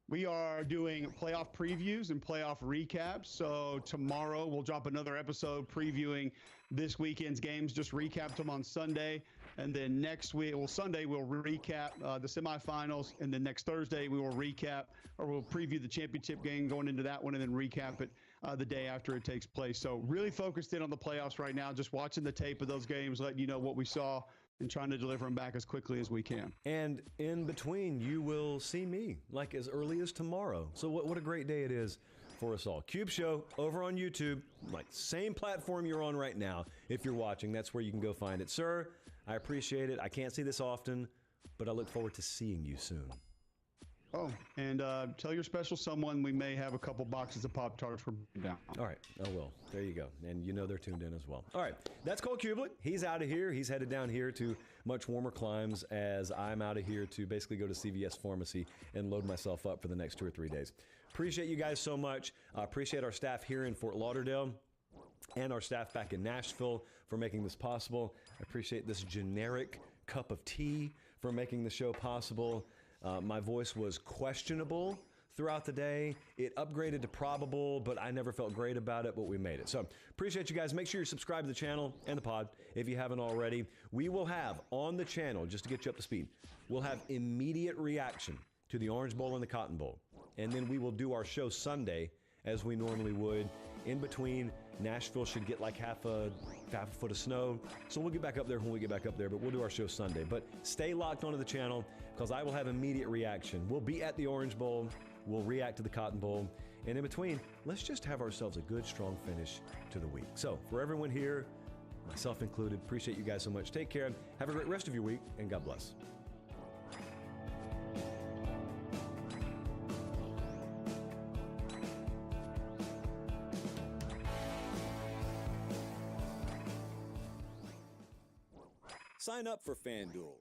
We are doing playoff previews and playoff recaps. So tomorrow we'll drop another episode previewing this weekend's games, just recap them on Sunday. And then next week, Sunday, we'll recap the semifinals. And then next Thursday, we will recap, or we'll preview the championship game going into that one and then recap it the day after it takes place. So really focused in on the playoffs right now, just watching the tape of those games, letting you know what we saw and trying to deliver them back as quickly as we can. And in between, you will see me like as early as tomorrow. So what a great day it is for us all. Cube Show over on YouTube, like same platform you're on right now. If you're watching, that's where you can go find it. Sir, I appreciate it. I can't see this often, but I look forward to seeing you soon. Oh, and tell your special someone we may have a couple boxes of Pop-Tarts for down. All right, I will. There you go. And you know they're tuned in as well. All right, that's Cole Kublik. He's out of here. He's headed down here to much warmer climes as I'm out of here to basically go to CVS Pharmacy and load myself up for the next 2 or 3 days. Appreciate you guys so much. Appreciate our staff here in Fort Lauderdale and our staff back in Nashville for making this possible. I appreciate this generic cup of tea for making the show possible. My voice was questionable throughout the day. It upgraded to probable, but I never felt great about it, but we made it. So appreciate you guys. Make sure you subscribe to the channel and the pod if you haven't already. We will have on the channel, just to get you up to speed, we'll have immediate reaction to the Orange Bowl and the Cotton Bowl. And then we will do our show Sunday as we normally would. In between, Nashville should get like half a foot of snow. So we'll get back up there when we get back up there, but we'll do our show Sunday. But stay locked onto the channel because I will have immediate reaction. We'll be at the Orange Bowl. We'll react to the Cotton Bowl. And in between, let's just have ourselves a good, strong finish to the week. So for everyone here, myself included, appreciate you guys so much. Take care. Have a great rest of your week, and God bless. Sign up for FanDuel.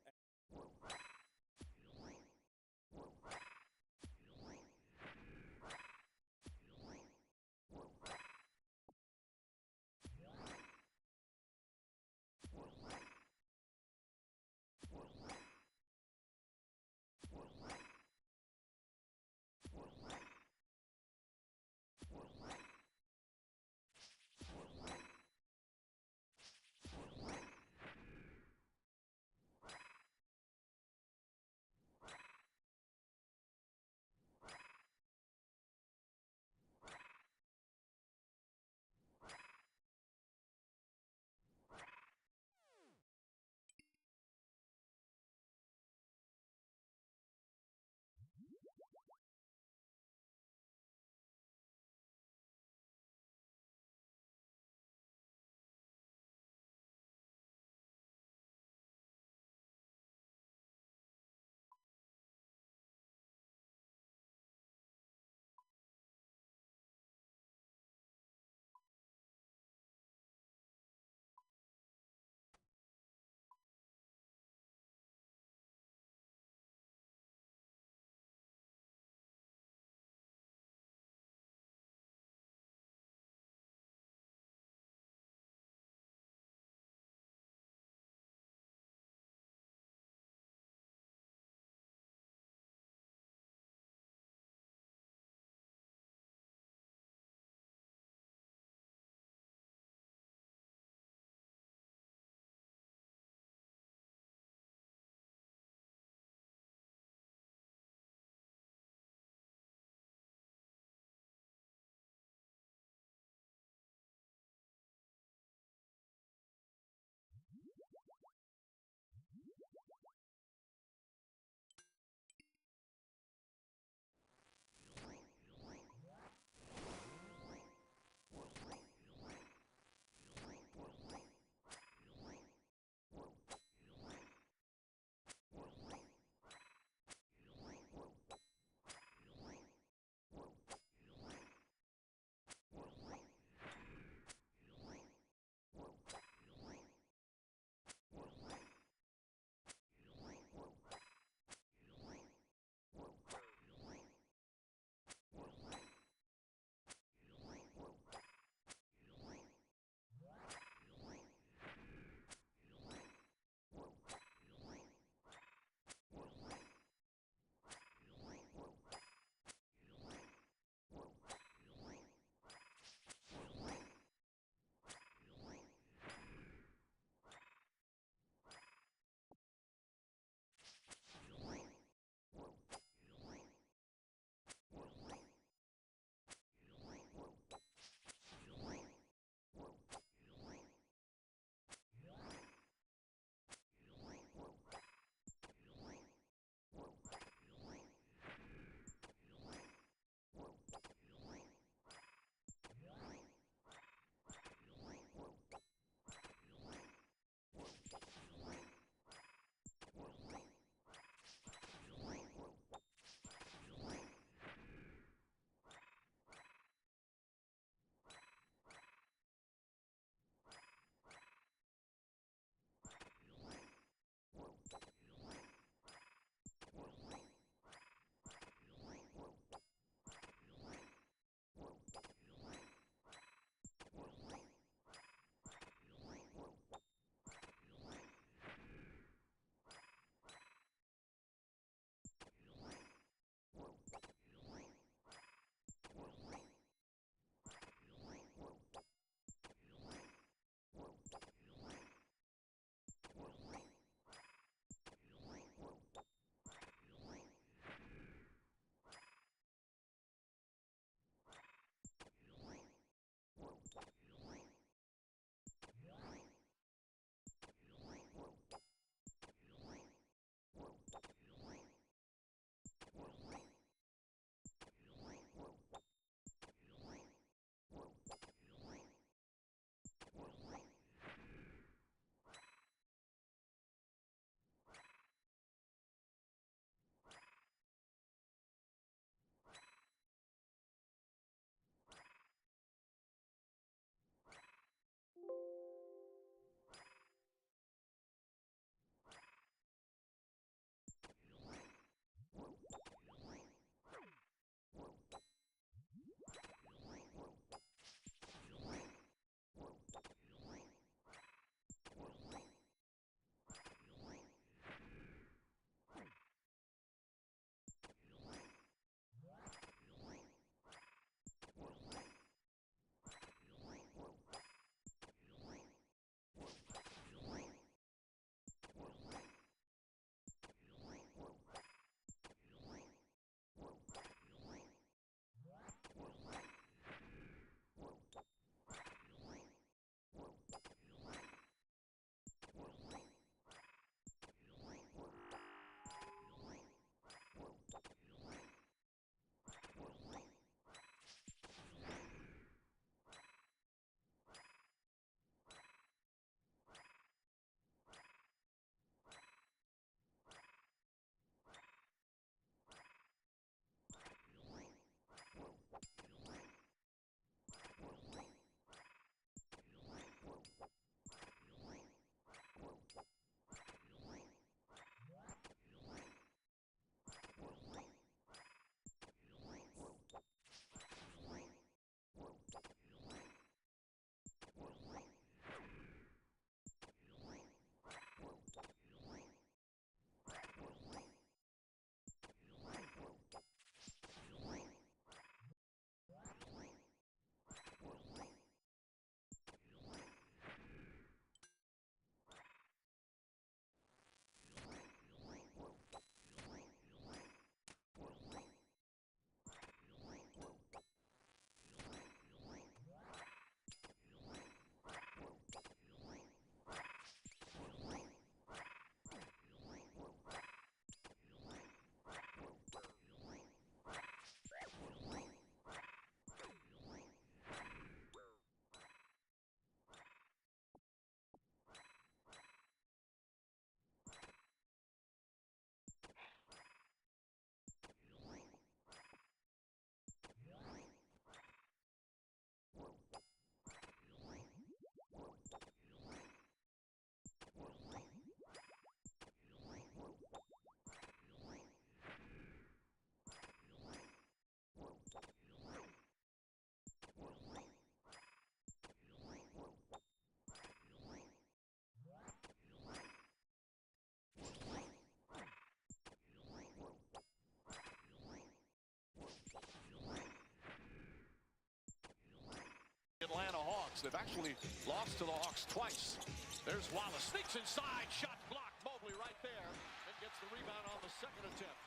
Hawks. They've actually lost to the Hawks twice. There's Wallace, sneaks inside, shot blocked. Mobley right there, and gets the rebound on the second attempt.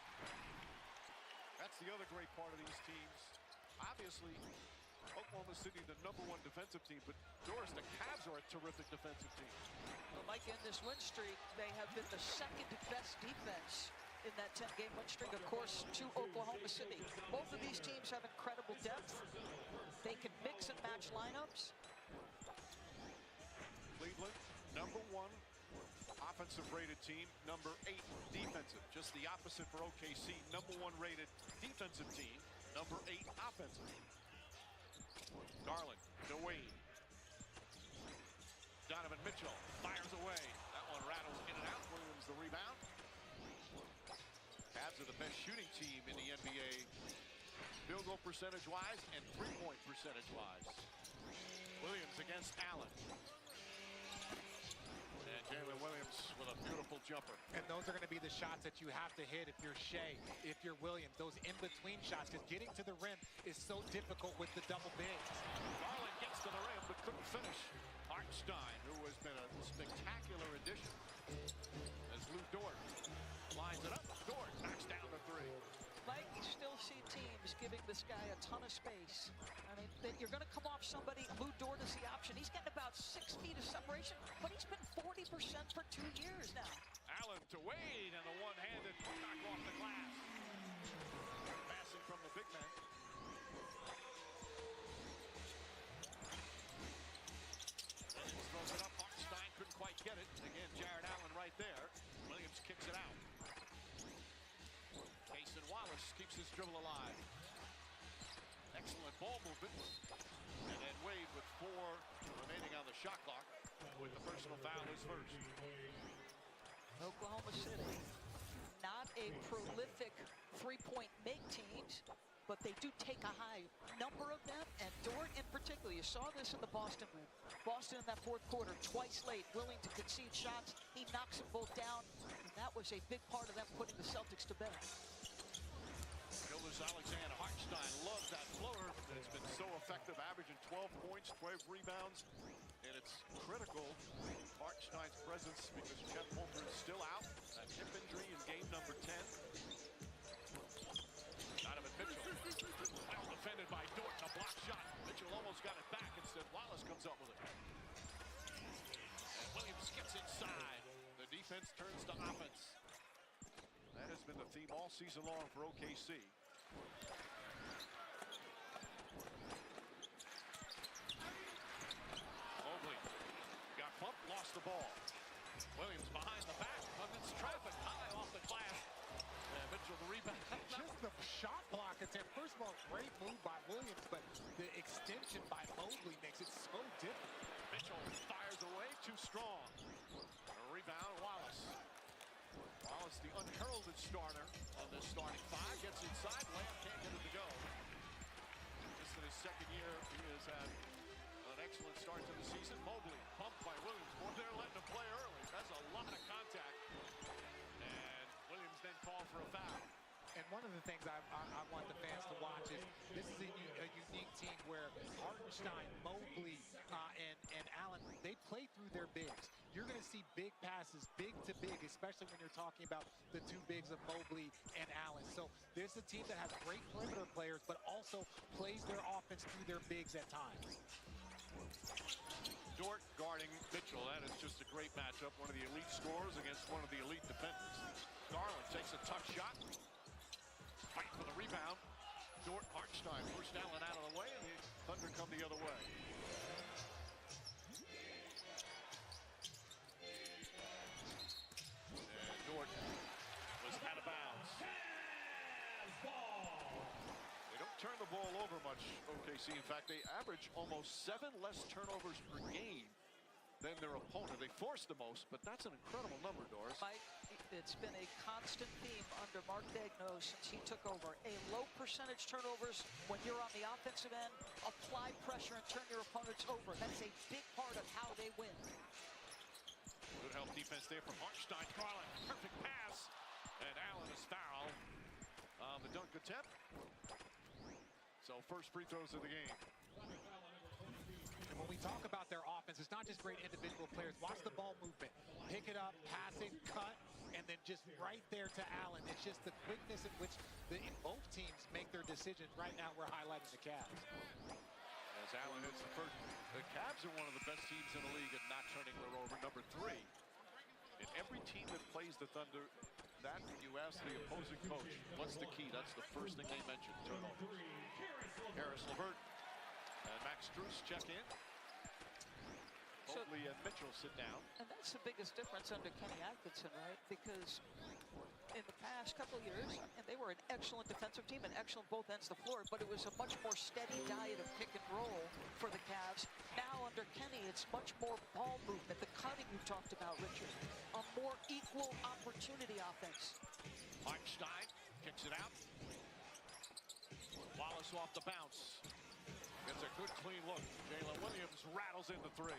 That's the other great part of these teams. Obviously, Oklahoma City, the #1 defensive team, but Doris, the Cavs are a terrific defensive team. Well, Mike, in this win streak, they have been the second best defense in that 10-game win streak, of course, to Oklahoma City. Both of these teams have incredible depth. They can mix and match lineups. Cleveland, #1 offensive rated team, #8 defensive. Just the opposite for OKC, #1 rated defensive team, #8 offensive. Garland to Wade. Donovan Mitchell fires away. That one rattles in and out. Williams the rebound. Cavs are the best shooting team in the NBA, field goal percentage-wise and three-point percentage-wise. Williams against Allen. And Jalen Williams with a beautiful jumper. And those are going to be the shots that you have to hit if you're Shea, if you're Williams. Those in-between shots, because getting to the rim is so difficult with the double bigs. Garland gets to the rim but couldn't finish. Hartenstein, who has been a spectacular addition, as Lou Dort lines it up. Dort knocks down the three. Mike, you still see teams giving this guy a ton of space. I mean, you're going to come off somebody. Lou Dort is the option. He's getting about 6 feet of separation, but he's been 40% for 2 years now. Allen to Wade, and the one-handed knock off the glass. Passing from the big man. Williams throws it up. Hartenstein couldn't quite get it. Again, Jared Allen right there. Williams kicks it out. Cason Wallace keeps his dribble alive. Excellent ball movement. And then Wade with 4 remaining on the shot clock with the personal foul his first. Oklahoma City, not a prolific three-point make teams, but they do take a high number of them, and Dort in particular. You saw this in the Boston win. Boston in that fourth quarter, twice late, willing to concede shots. He knocks them both down, and that was a big part of them putting the Celtics to bed. Gildas Alexander Hartenstein loves that floater. It's been so effective, averaging 12 points, 12 rebounds, and it's critical, Hartenstein's presence, because Jeff Holter is still out. That hip injury in game number 10. Donovan Mitchell, well defended by Dort, a block shot. Mitchell almost got it back, instead Wallace comes up with it. And Williams gets inside. The defense turns to offense. That has been the theme all season long for OKC. Mobley got bumped, lost the ball. Williams behind the back, Huggins traffic high off the glass. And Mitchell the rebound. Just the shot block attempt. First of all, great move by Williams, but the extension by Mobley makes it so difficult. Mitchell fires away, too strong. A rebound, Wallace. Wallace, the unheralded starter on this starting 5, gets inside. Lamb can't get it to go. Just in his second year, he has had an excellent start to the season. Mobley bumped by Williams. Boy, they're letting him play early. That's a lot of contact. And Williams then called for a foul. And one of the things I want the fans to watch is this is a unique team where Hartenstein, Mobley, and Allen, they play through their bigs. You're going to see big passes, big to big, especially when you're talking about the 2 bigs of Mobley and Allen. So this is a team that has great perimeter players, but also plays their offense through their bigs at times. Dort guarding Mitchell. That is just a great matchup. One of the elite scorers against one of the elite defenders. Garland takes a tough shot. Fight for the rebound. Dort, Hartenstein pushed Allen out of the way, and the Thunder come the other way. And Dort was out of bounds. They don't turn the ball over much, OKC. In fact, they average almost 7 less turnovers per game than their opponent. They force the most, but that's an incredible number, Doris. Mike, it's been a constant theme under Mark Daigneault since he took over. A low percentage turnovers when you're on the offensive end. Apply pressure and turn your opponents over. That's a big part of how they win. Good help defense there from Hartenstein. Garland, perfect pass. And Allen is fouled on the dunk attempt. So first free throws of the game. And when we talk about their offense, it's not just great individual players. Watch the ball movement. Pick it up, pass it, cut, and then just right there to Allen. It's just the quickness in which both teams make their decisions. Right now, we're highlighting the Cavs. As Allen hits the first, the Cavs are one of the best teams in the league at not turning their over. Number 3. And every team that plays the Thunder, that when you ask the opposing coach, what's the key? That's the first thing they mention, turnovers. Harris, LeVert, and Max Strus check in. Mobley and Mitchell sit down. And that's the biggest difference under Kenny Atkinson, right? Because in the past couple of years, and they were an excellent defensive team and excellent both ends of the floor, but it was a much more steady diet of pick and roll for the Cavs. Now under Kenny, it's much more ball movement, the cutting you talked about, Richard, a more equal opportunity offense. Hartenstein kicks it out. Wallace off the bounce. Gets a good clean look. Jalen Williams rattles in the 3.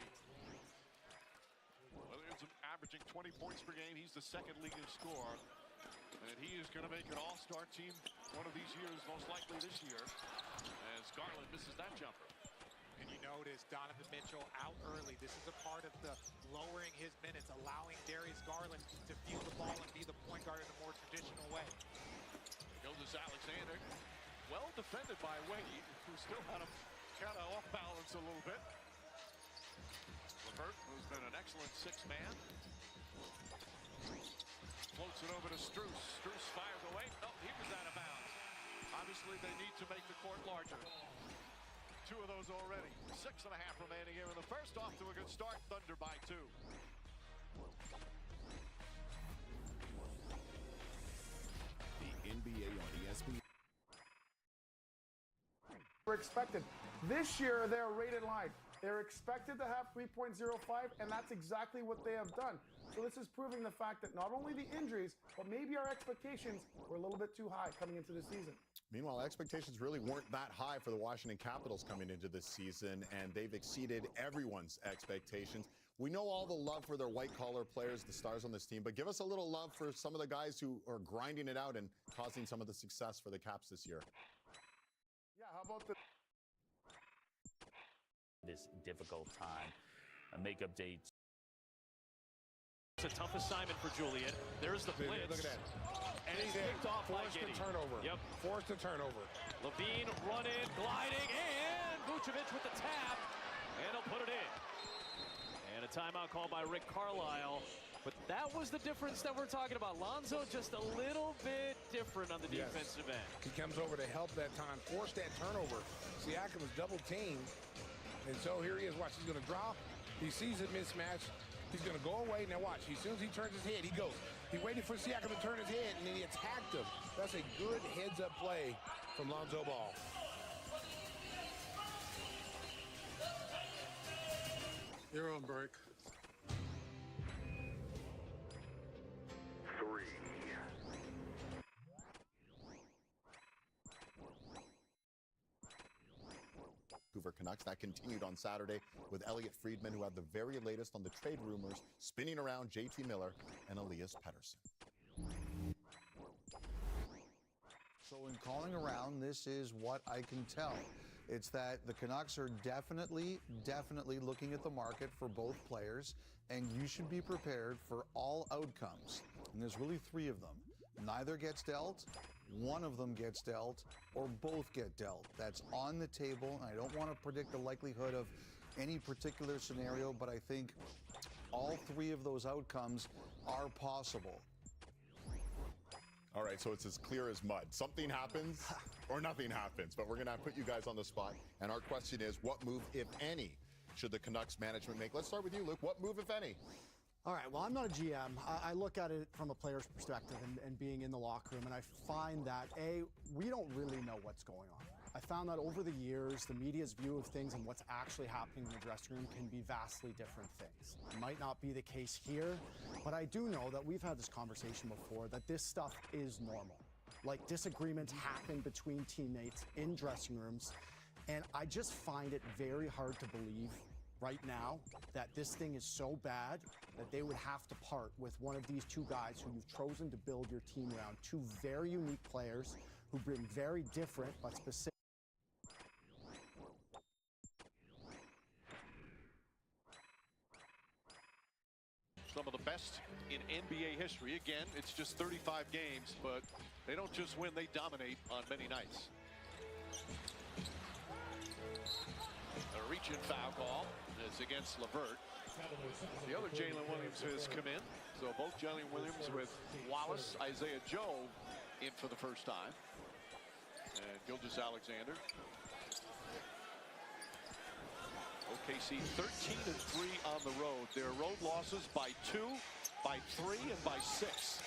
Williams averaging 20 points per game. He's the second leading scorer. And he is going to make an all-star team one of these years, most likely this year, as Garland misses that jumper. And you notice Donovan Mitchell out early. This is a part of the lowering his minutes, allowing Darius Garland to field the ball and be the point guard in a more traditional way. Gildas Alexander, well defended by Wade, who still had him kind of off balance a little bit. LeVert, who's been an excellent 6-man. Floats it over to Strus. Strus fires away. No, he was out of bounds. Obviously, they need to make the court larger. 2 of those already. 6.5 remaining here in the first. Off to a good start. Thunder by 2. The NBA on ESPN. Were expected. This year, they're rated line. They're expected to have 3.05, and that's exactly what they have done. So this is proving the fact that not only the injuries, but maybe our expectations were a little bit too high coming into the season. Meanwhile, expectations really weren't that high for the Washington Capitals coming into this season, and they've exceeded everyone's expectations. We know all the love for their white-collar players, the stars on this team, but give us a little love for some of the guys who are grinding it out and causing some of the success for the Caps this year. Yeah, how about the... This difficult time. Makeup dates. It's a tough assignment for Julian. There's the blitz. Look at that. And it's picked off by Giddey. Forced a turnover. Yep. Forced a turnover. Levine running, gliding, and Vucevic with the tap. And he'll put it in. And a timeout called by Rick Carlisle. But that was the difference that we're talking about. Lonzo just a little bit different on the defensive end. He comes over to help that time, force that turnover. Siakam was double teamed. And so here he is. Watch, he's going to drop. He sees a mismatch. He's going to go away. Now watch, as soon as he turns his head, he goes. He waited for Siakam to turn his head, and then he attacked him. That's a good heads-up play from Lonzo Ball. You're on break. 3. Vancouver Canucks. That continued on Saturday with Elliot Friedman, who had the very latest on the trade rumors spinning around JT Miller and Elias Pettersson. So in calling around, this is what I can tell. It's that the Canucks are definitely looking at the market for both players, and you should be prepared for all outcomes. And there's really 3 of them. Neither gets dealt, one of them gets dealt, or both get dealt. That's on the table. I don't want to predict the likelihood of any particular scenario, but I think all 3 of those outcomes are possible. All right, so it's as clear as mud. Something happens or nothing happens, but we're going to put you guys on the spot. And our question is, what move, if any, should the Canucks management make? Let's start with you, Luke. What move, if any? All right, well, I'm not a GM. I look at it from a player's perspective and being in the locker room, and I find that, we don't really know what's going on. I found that over the years, the media's view of things and what's actually happening in the dressing room can be vastly different things. It might not be the case here, but I do know that we've had this conversation before, that this stuff is normal. Like, disagreements happen between teammates in dressing rooms, and I just find it very hard to believe right now that this thing is so bad that they would have to part with one of these 2 guys who you've chosen to build your team around. 2 very unique players who bring very different but specific. some of the best in NBA history. Again, it's just 35 games, but they don't just win, they dominate on many nights. A reach-in foul call is against LeVert. The other Jalen Williams has come in. So both Jalen Williams with Wallace, Isaiah Joe in for the first time. And Gilgeous-Alexander. OKC 13-3 on the road. Their road losses by 2, by 3, and by 6.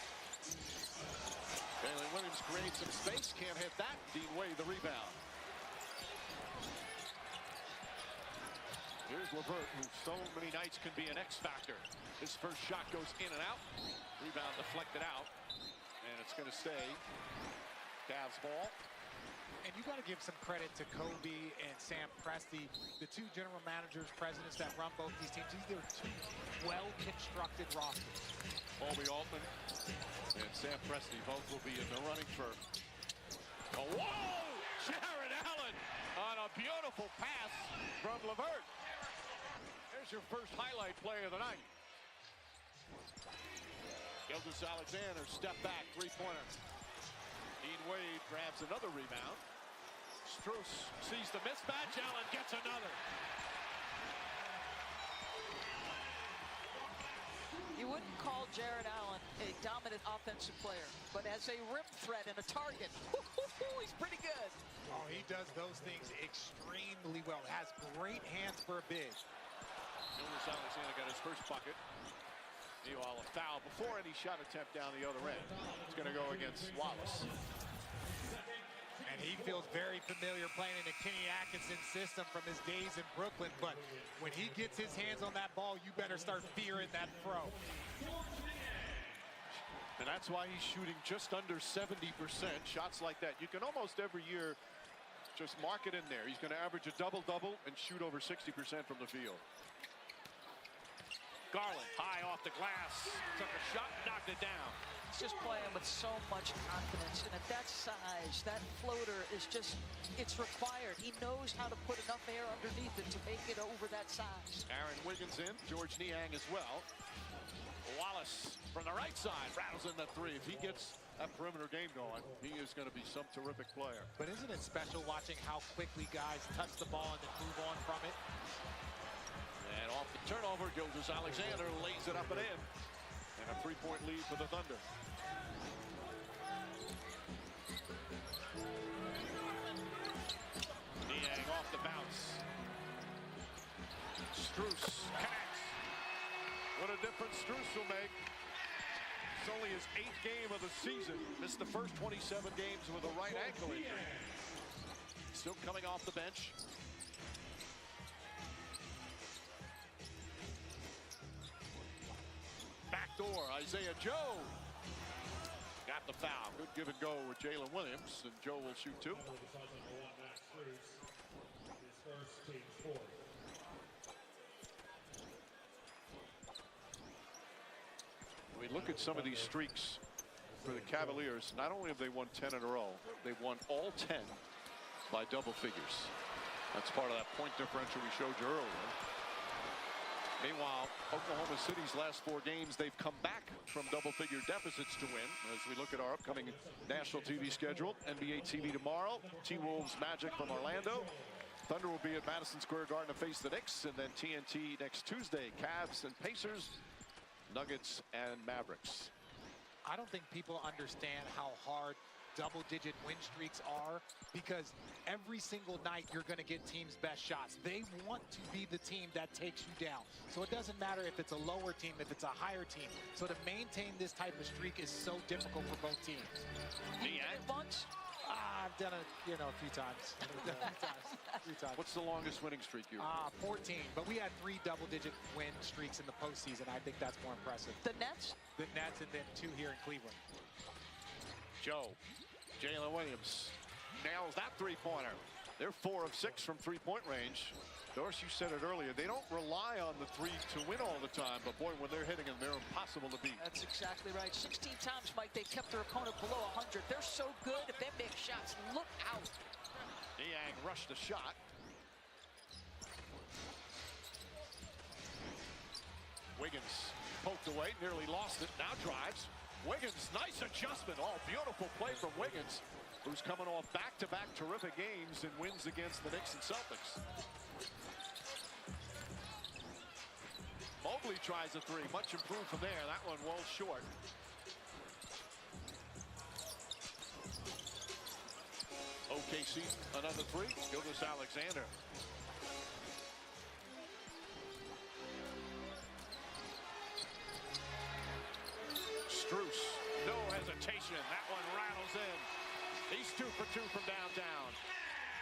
Jalen Williams creates some space, can't hit that. Dean Wade the rebound. Here's LeVert, who so many nights can be an X factor. His first shot goes in and out. Rebound deflected out. And it's going to stay Cavs ball. And you got to give some credit to Kobe and Sam Presti, the two general managers, presidents that run both these teams. These are two well-constructed rosters. Colby Altman and Sam Presti both will be in the running for. Oh, whoa! Jared Allen on a beautiful pass from LeVert. There's your first highlight play of the night. Gilgeous-Alexander step back three-pointer. Dean Wade grabs another rebound. Strus sees the mismatch. Allen gets another. You wouldn't call Jared Allen a dominant offensive player, but as a rim threat and a target, he's pretty good. Oh, he does those things extremely well. Has great hands for a big. Gilgeous-Alexander got his first bucket. Meanwhile, a foul before any shot attempt down the other end. It's going to go against Wallace. And he feels very familiar playing in the Kenny Atkinson system from his days in Brooklyn. But when he gets his hands on that ball, you better start fearing that throw. And that's why he's shooting just under 70%. Shots like that, you can almost every year just mark it in there. He's going to average a double-double and shoot over 60% from the field. Garland, high off the glass, took a shot, knocked it down. He's just playing with so much confidence, and at that size, that floater is just, it's required. He knows how to put enough air underneath it to make it over that size. Aaron Wiggins in, George Niang as well. Wallace from the right side rattles in that three. If he gets that perimeter game going, he is going to be some terrific player. But isn't it special watching how quickly guys touch the ball and then move on from it? And off the turnover, Gilgeous-Alexander lays it up and in. And a three-point lead for the Thunder. Niang off the bounce. Strus connects. What a difference Strus will make. It's only his 8th game of the season. Missed the first 27 games with a right ankle injury. Still coming off the bench. Backdoor, Isaiah Joe. Got the foul. Good give and go with Jalen Williams, and Joe will shoot two. We look at some of these streaks for the Cavaliers. Not only have they won 10 in a row, they've won all 10 by double figures. That's part of that point differential we showed you earlier. Meanwhile, Oklahoma City's last 4 games, they've come back from double-figure deficits to win. As we look at our upcoming national TV schedule, NBA TV tomorrow, T-Wolves Magic from Orlando. Thunder will be at Madison Square Garden to face the Knicks, and then TNT next Tuesday, Cavs and Pacers, Nuggets and Mavericks. I don't think people understand how hard double-digit win streaks are, because every single night you're going to get teams' best shots. They want to be the team that takes you down. So it doesn't matter if it's a lower team, if it's a higher team. So to maintain this type of streak is so difficult for both teams. Once? I've done it, a few times. a few times. What's the longest winning streak you've 14, but we had 3 double-digit win streaks in the postseason. I think that's more impressive. The Nets? The Nets, and then 2 here in Cleveland. Joe. Jalen Williams nails that three-pointer. They're 4 of 6 from three-point range. Doris, you said it earlier, they don't rely on the three to win all the time, but boy, when they're hitting them, they're impossible to beat. That's exactly right. 16 times, Mike, they kept their opponent below 100. They're so good if they make shots. Look out. Niang rushed the shot. Wiggins poked away, nearly lost it, now drives. Wiggins, nice adjustment. Oh, beautiful play from Wiggins, who's coming off back-to-back terrific games and wins against the Knicks and Celtics. Mobley tries a three, much improved from there. That one well short. OKC, another three. Gilgeous-Alexander. Strus, no hesitation. That one rattles in. He's 2 for 2 from downtown.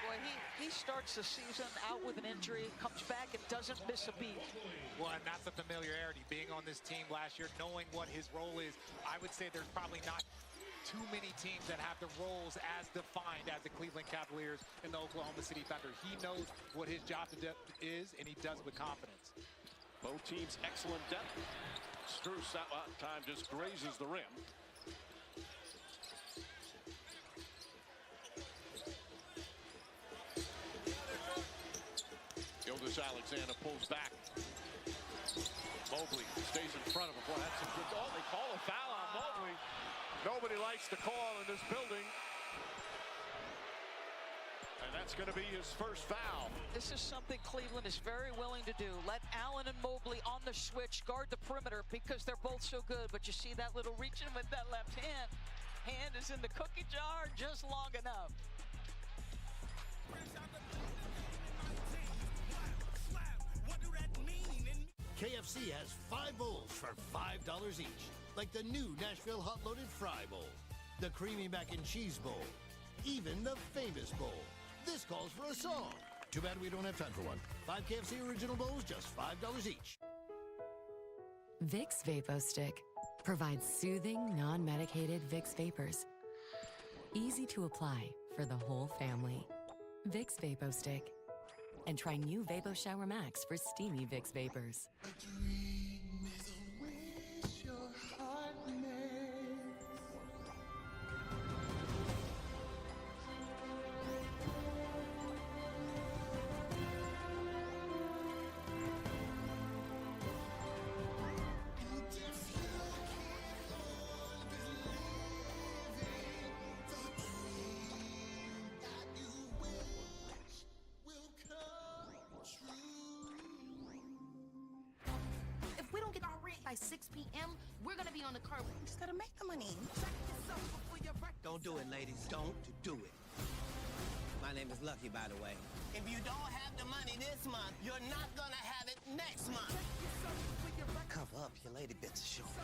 Boy, he starts the season out with an injury, comes back and doesn't miss a beat. Well, and that's the familiarity. Being on this team last year, knowing what his role is, I would say there's probably not too many teams that have the roles as defined as the Cleveland Cavaliers and the Oklahoma City Thunder. He knows what his job is, and he does it with confidence. Both teams excellent depth. Strus that time just grazes the rim. Gilgeous-Alexander pulls back. Mobley stays in front of him. Boy, that's a good call. They call a foul on Mobley. Nobody likes the call in this building. And that's going to be his first foul. This is something Cleveland is very willing to do. Let Allen and Mobley on the switch guard the perimeter because they're both so good. But you see that little reaching with that left hand. Hand is in the cookie jar just long enough. KFC has 5 bowls for $5 each, like the new Nashville Hot Loaded Fry Bowl, the Creamy Mac and Cheese Bowl, even the famous bowl. This calls for a song. Too bad we don't have time for one. 5 KFC original bowls, just $5 each. Vicks VapoStick provides soothing, non-medicated Vicks vapors. Easy to apply for the whole family. Vicks VapoStick. And try new Vapo Shower Max for steamy Vicks vapors. By 6 p.m., we're gonna be on the curb. We just gotta make the money. Don't do it, ladies. Don't do it. My name is Lucky, by the way. If you don't have the money this month, you're not gonna have it next month. Cover up, your lady bits are short.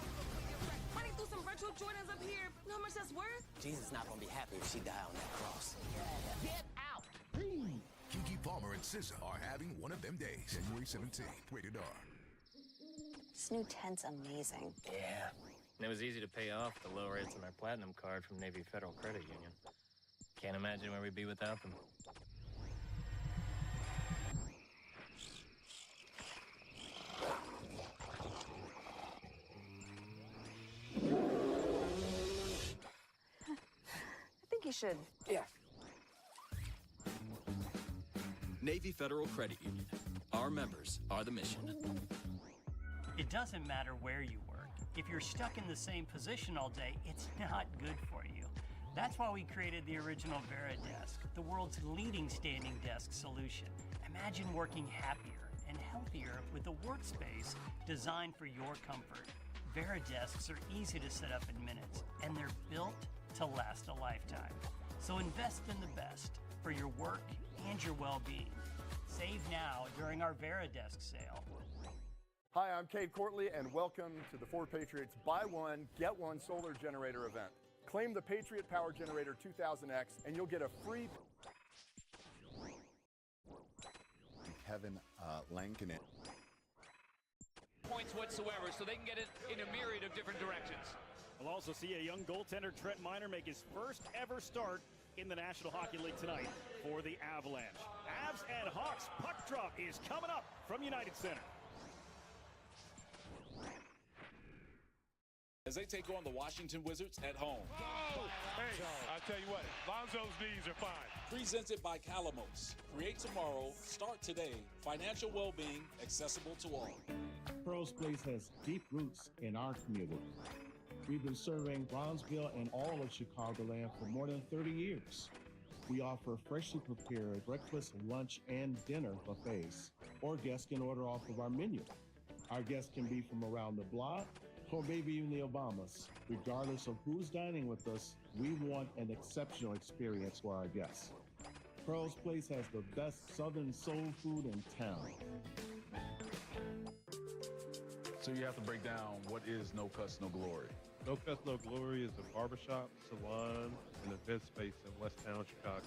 Running through some retro Jordans up here. You know how much that's worth? Jesus not gonna be happy if she die on that cross. Get out. Keke Palmer and SZA are having one of them days. January 17th. Rated R. This new tent's amazing. Yeah. And it was easy to pay off the low rates on our Platinum card from Navy Federal Credit Union. Can't imagine where we'd be without them. I think you should. Yeah. Navy Federal Credit Union. Our members are the mission. It doesn't matter where you work. If you're stuck in the same position all day, it's not good for you. That's why we created the original VeriDesk, the world's leading standing desk solution. Imagine working happier and healthier with a workspace designed for your comfort. VeriDesks are easy to set up in minutes, and they're built to last a lifetime. So invest in the best for your work and your well-being. Save now during our VeriDesk sale. Hi, I'm Cade Courtley, and welcome to the Ford Patriots Buy One, Get One Solar Generator event. Claim the Patriot Power Generator 2000X, and you'll get a free... Kevin Lankinen. Points whatsoever, so they can get it in a myriad of different directions. We'll also see a young goaltender, Trent Miner, make his first ever start in the National Hockey League tonight for the Avalanche. Avs and Hawks puck drop is coming up from United Center. As they take on the Washington Wizards at home. Oh! Hey, I tell you what, Lonzo's knees are fine. Presented by Calamos. Create tomorrow, start today. Financial well-being accessible to all. Pro Pearl's Place has deep roots in our community. We've been serving Bronzeville and all of Chicagoland for more than 30 years. We offer freshly prepared breakfast, lunch, and dinner buffets, or guests can order off of our menu. Our guests can be from around the block, or maybe even the Obamas. Regardless of who's dining with us, we want an exceptional experience for our guests. Pearl's Place has the best Southern soul food in town. So you have to break down what is No Cuts, No Glory. No Cuts, No Glory is a barbershop, salon, and event space in West Town, Chicago.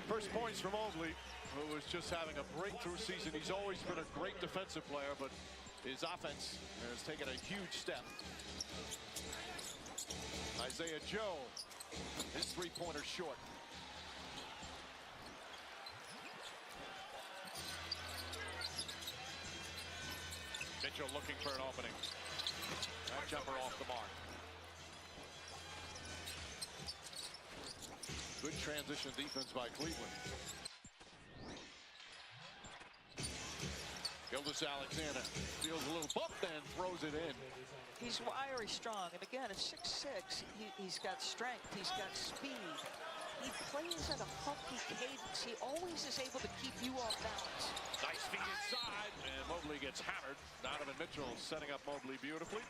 First points from Mobley, who was just having a breakthrough season. He's always been a great defensive player, but his offense has taken a huge step. Isaiah Joe, his three-pointer short. Mitchell looking for an opening. That jumper off the mark. Good transition defense by Cleveland. Gildas Alexander feels a little bump and throws it in. He's wiry strong, and again, at 6'6", he's got strength, he's got speed. He plays at a funky cadence. He always is able to keep you off balance. Nice feed inside, and Mobley gets hammered. Donovan Mitchell setting up Mobley beautifully.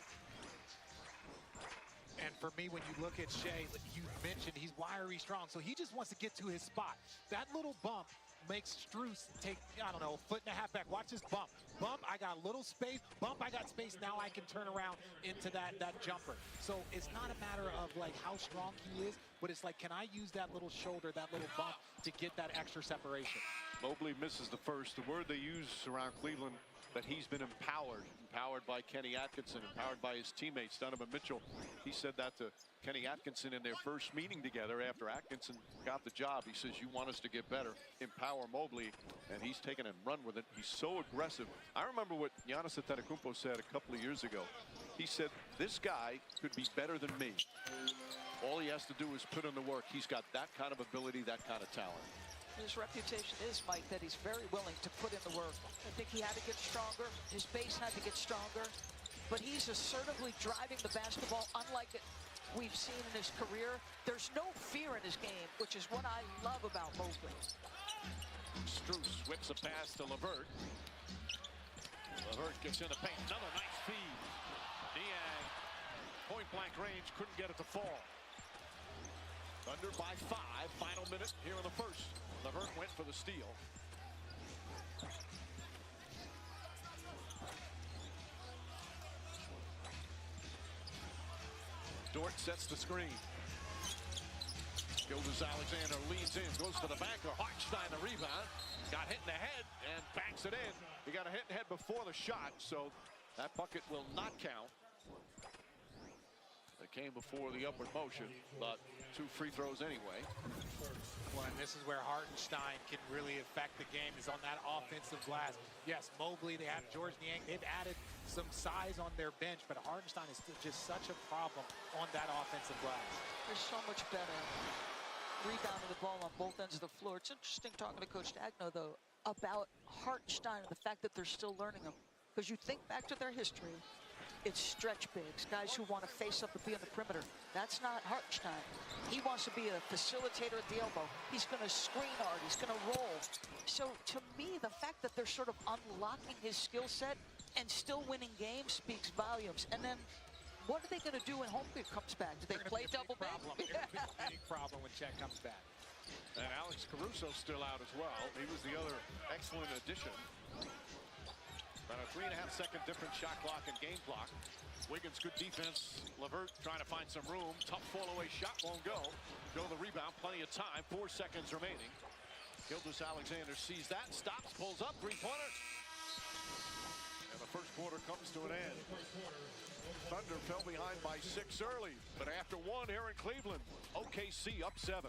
And for me, when you look at Shea, you mentioned he's wiry strong, so he just wants to get to his spot. That little bump makes Strus take, I don't know, a foot and a half back. Watch this bump. Bump, I got a little space. Bump, I got space. Now I can turn around into that jumper. So it's not a matter of like how strong he is, but it's like, can I use that little shoulder, that little bump to get that extra separation? Mobley misses the first. The word they use around Cleveland, that he's been empowered by Kenny Atkinson, empowered by his teammates. Donovan Mitchell, he said that to Kenny Atkinson in their first meeting together after Atkinson got the job. He says, you want us to get better, empower Mobley, and he's taken and run with it. He's so aggressive. I remember what Giannis Antetokounmpo said a couple of years ago. He said, this guy could be better than me. All he has to do is put in the work. He's got that kind of ability, that kind of talent. His reputation is, Mike, that he's very willing to put in the work. I think he had to get stronger. His base had to get stronger. But he's assertively driving the basketball, unlike it we've seen in his career. There's no fear in his game, which is what I love about Mobley. Strus whips a pass to LeVert. LeVert gets in the paint. Another nice feed. Niang, point-blank range, couldn't get it to fall. Thunder by 5, final minute here in the first. LeVert went for the steal. Dort sets the screen. Gildas Alexander leads in, goes to the banker. Hartenstein the rebound. Got hit in the head and banks it in. He got a hit in the head before the shot, so that bucket will not count. It came before the upward motion, but 2 free throws anyway. Well, and this is where Hartenstein can really affect the game, is on that offensive glass. Yes, Mobley, they have George Niang. They've added some size on their bench, but Hartenstein is still just such a problem on that offensive glass. They're so much better rebounding the ball on both ends of the floor. It's interesting talking to Coach Dagno, though, about Hartenstein and the fact that they're still learning him. Because you think back to their history, it's stretch bigs, guys who want to face up and be on the perimeter. That's not Hartenstein. He wants to be a facilitator at the elbow. He's going to screen hard. He's going to roll. So to me, the fact that they're sort of unlocking his skill set and still winning games speaks volumes. And then what are they going to do when Holmgren comes back? Do they play double big? It's a big problem when Chet comes back. And Alex Caruso's still out as well. He was the other excellent addition. About a 3.5-second difference shot clock and game clock. Wiggins, good defense. LeVert trying to find some room. Tough fall-away shot, won't go. Go the rebound, plenty of time. 4 seconds remaining. Gildas Alexander sees that, stops, pulls up, three-pointer. And the first quarter comes to an end. Thunder fell behind by 6 early, but after 1 here in Cleveland, OKC up 7.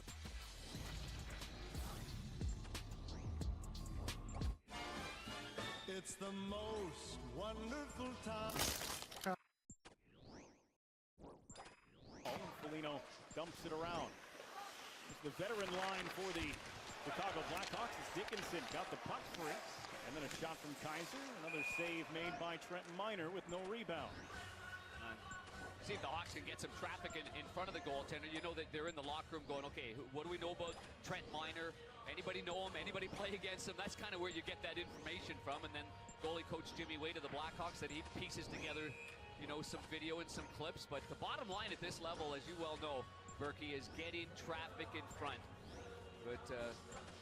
It's the most wonderful time. Foligno dumps it around. It's the veteran line for the Chicago Blackhawks as Dickinson got the puck free. And then a shot from Kaiser. Another save made by Trenton Miner with no rebound. See if the Hawks can get some traffic in front of the goaltender. You know that they're in the locker room going, okay, what do we know about Trent Miner? Anybody know him? Anybody play against him? That's kind of where you get that information from. And then goalie coach Jimmy Wade of the Blackhawks, that he pieces together, you know, some video and some clips. But the bottom line at this level, as you well know, Berkey, is getting traffic in front. But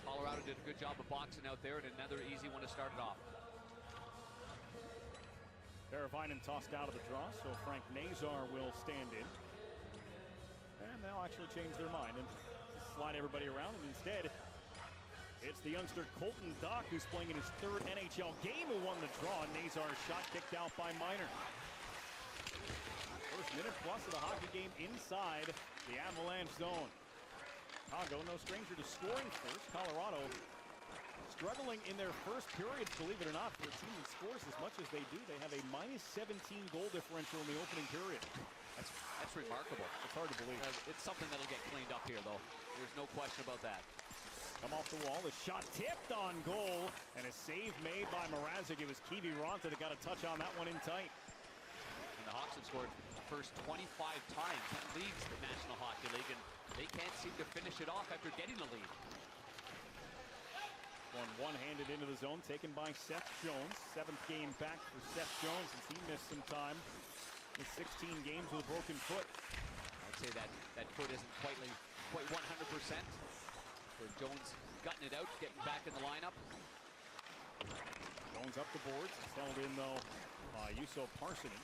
Colorado did a good job of boxing out there, and another easy one to start it off. Paravainen tossed out of the draw, so Frank Nazar will stand in. And they'll actually change their mind and slide everybody around. And instead, it's the youngster Colton Dock, who's playing in his third NHL game, who won the draw. Nazar's shot kicked out by Miner. First minute plus of the hockey game inside the Avalanche zone. Chicago, no stranger to scoring first. Colorado struggling in their first period, believe it or not, for a team that scores as much as they do. They have a -17 goal differential in the opening period. That's remarkable. It's hard to believe. It's something that'll get cleaned up here, though. There's no question about that. Come off the wall, the shot tipped on goal, and a save made by Mrazek. It was Kivi Ronta that got a touch on that one in tight. And the Hawks have scored the first 25 times. That leads the National Hockey League, and they can't seem to finish it off after getting the lead. One-handed into the zone, taken by Seth Jones. 7th game back for Seth Jones since he missed some time in 16 games with a broken foot. I'd say that foot isn't quite 100%. So Jones gutting it out, getting back in the lineup. Jones up the boards. It's held in, though, by Juuso Parssinen.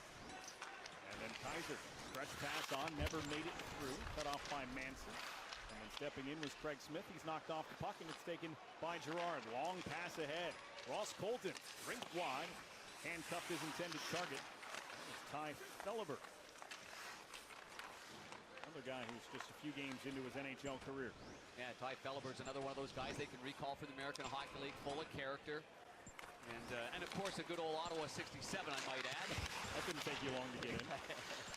And then Kaiser, stretch pass on, never made it through. Cut off by Manson. And then stepping in was Craig Smith. He's knocked off the puck, and it's taken by Girard. Long pass ahead. Ross Colton, rink wide, handcuffed his intended target. It's Ty Felleber. Another guy who's just a few games into his NHL career. Yeah, Ty Felleber's another one of those guys they can recall from the American Hockey League, full of character. And of course, a good old Ottawa 67, I might add. That didn't take you long to get in.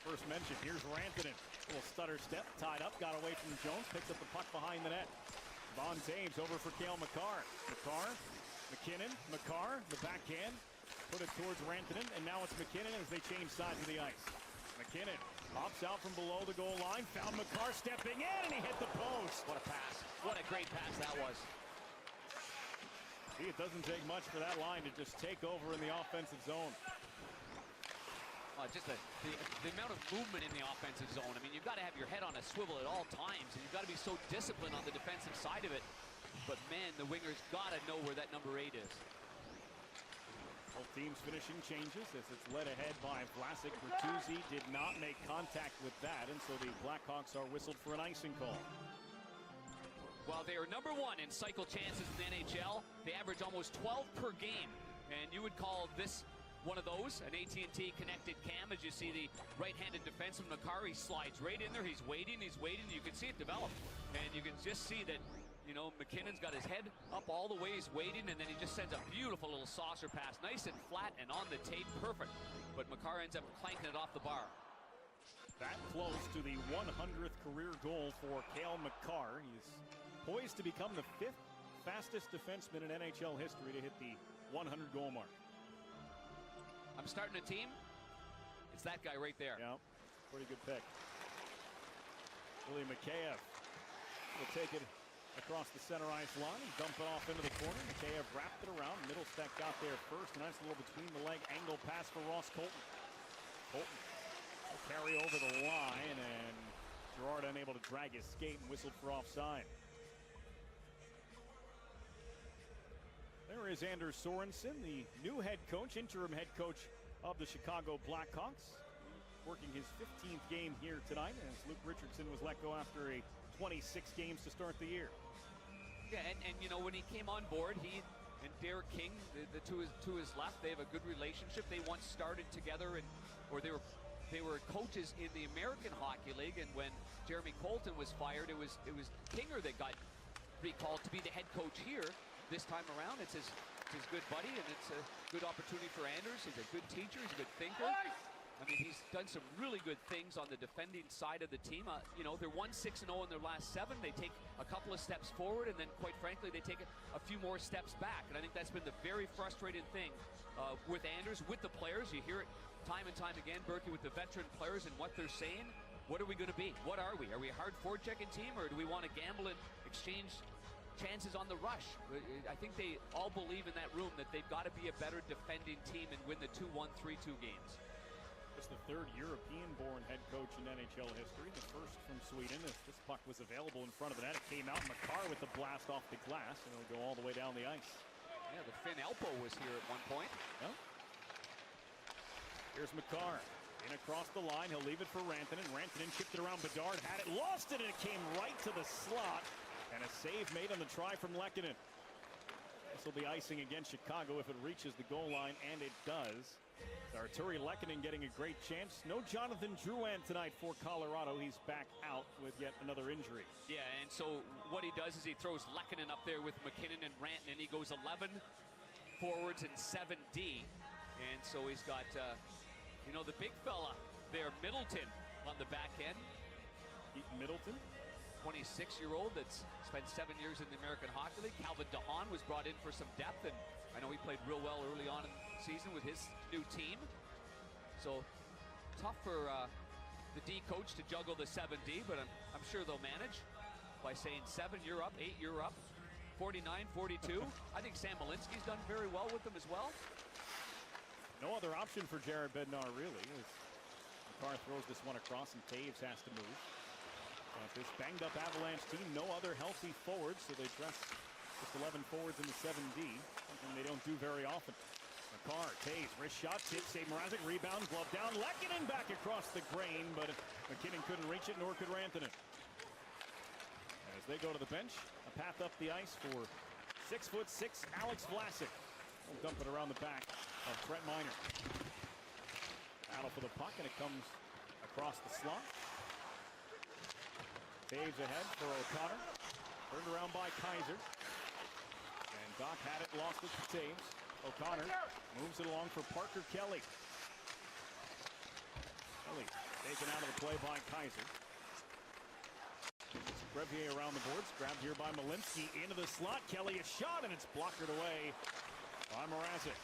First mention, here's Rantanen. Little stutter step, tied up, got away from Jones, picks up the puck behind the net. Von Taves over for Cale Makar. Makar, McKinnon, Makar, the backhand, put it towards Rantanen, and now it's McKinnon as they change sides of the ice. McKinnon hops out from below the goal line, found Makar stepping in, and he hit the post. What a pass. What a great pass that was. See, it doesn't take much for that line to just take over in the offensive zone. Just the amount of movement in the offensive zone. I mean, you've got to have your head on a swivel at all times, and you've got to be so disciplined on the defensive side of it. But, man, the wingers got to know where that number 8 is. Both teams finishing changes as it's led ahead by Vlasic. Bertuzzi did not make contact with that, and so the Blackhawks are whistled for an icing call. Well, they are number 1 in cycle chances in the NHL. They average almost 12 per game, and you would call this one of those, an AT&T connected cam, as you see the right-handed defenseman Makari slides right in there. He's waiting. You can see it develop, and you can just see that, you know, McKinnon's got his head up all the way. He's waiting, and then he just sends a beautiful little saucer pass, nice and flat and on the tape, perfect. But Makar ends up clanking it off the bar. That close to the 100th career goal for Cale Makar. He's poised to become the 5th fastest defenseman in NHL history to hit the 100-goal mark. I'm starting a team. It's that guy right there. Yeah, pretty good pick. William Mikheyev will take it across the center ice line and dump it off into the corner. Mikheyev wrapped it around. Middlestek got there first. Nice little between-the-leg angle pass for Ross Colton. Colton will carry over the line, and Girard unable to drag his skate and whistled for offside. There is Anders Sorensen, the new head coach, interim head coach of the Chicago Blackhawks, working his 15th game here tonight as Luke Richardson was let go after a 26 games to start the year. Yeah, and you know, when he came on board, he and Derek King, the to his left, they have a good relationship. They once started together, or they were coaches in the American Hockey League. And when Jeremy Colton was fired, it was Kinger that got recalled to be the head coach here. This time around, it's his good buddy, and it's a good opportunity for Anders. He's a good teacher. He's a good thinker. I mean, he's done some really good things on the defending side of the team. You know, they're 1-6-0 in their last 7. They take a couple of steps forward, and then, quite frankly, they take a few more steps back. And I think that's been the very frustrating thing with Anders, with the players. You hear it time and time again, Berkey, with the veteran players and what they're saying. What are we going to be? What are we? Are we a hard forechecking team, or do we want to gamble and exchange chances on the rush? I think they all believe in that room that they've got to be a better defending team and win the 2-1, 3-2 games. Just the third European-born head coach in NHL history, the first from Sweden. If this puck was available in front of the net, it came out. Makar with the blast off the glass, and it'll go all the way down the ice. Yeah, the Finn Elpo was here at one point. Yeah. Here's Makar. In across the line, he'll leave it for Rantanen. Rantanen chipped it around Bedard, had it, lost it, and it came right to the slot. And a save made on the try from Lehkonen. This will be icing against Chicago if it reaches the goal line, and it does. Arturi Lehkonen getting a great chance. No Jonathan Drouin tonight for Colorado. He's back out with yet another injury. Yeah, and so what he does is he throws Lehkonen up there with McKinnon and Rantanen. He goes 11 forwards and 7D. And so he's got, you know, the big fella there, Middleton, on the back end. Keaton Middleton. 26-year-old that's spent 7 years in the American Hockey League. Calvin DeHaan was brought in for some depth, and I know he played real well early on in the season with his new team. So tough for the D coach to juggle the 7D, but I'm sure they'll manage by saying 7, you're up, 8, you're up, 49, 42. I think Sam Malinsky's done very well with them as well. No other option for Jared Bednar, really. As Makar throws this one across, and Taves has to move. This banged-up Avalanche team, no other healthy forwards, so they dress just 11 forwards in the 7D, something they don't do very often. Makar, Taves, wrist shot, tip, save Mrazek, rebound, glove down, Lehkonen back across the grain, but McKinnon couldn't reach it, nor could Rantanen. As they go to the bench, a path up the ice for 6'6" Alex Vlasic. He'll dump it around the back of Trent Miner. Battle for the puck, and it comes across the slot. Taves ahead for O'Connor. Turned around by Kaiser. And Doc had it, lost it to Taves. O'Connor moves it along for Parker Kelly. Kelly taken out of the play by Kaiser. Crevier around the boards, grabbed here by Malinsky into the slot. Kelly a shot, and it's blocked away by Mrazek.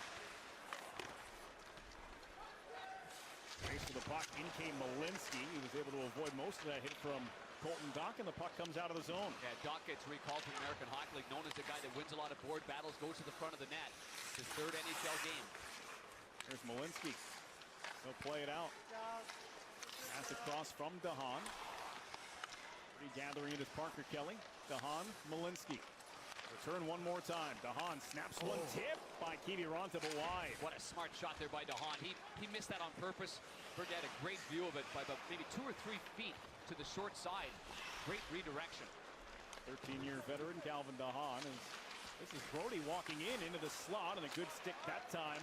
Race to the puck, in came Malinsky. He was able to avoid most of that hit from Colton Dock, and the puck comes out of the zone. Yeah, Dock gets recalled from the American Hockey League, known as the guy that wins a lot of board battles, goes to the front of the net. His third NHL game. Here's Malinsky. He'll play it out. Pass across from DeHaan. Regathering it is Parker Kelly. DeHaan, Malinsky. Return one more time. DeHaan snaps one, tip by Kiviranta, but wide. What a smart shot there by DeHaan. He missed that on purpose. Berkey had a great view of it by about maybe 2 or 3 feet to the short side. Great redirection. 13-year veteran Calvin DeHaan. This is Brody walking into the slot, and a good stick that time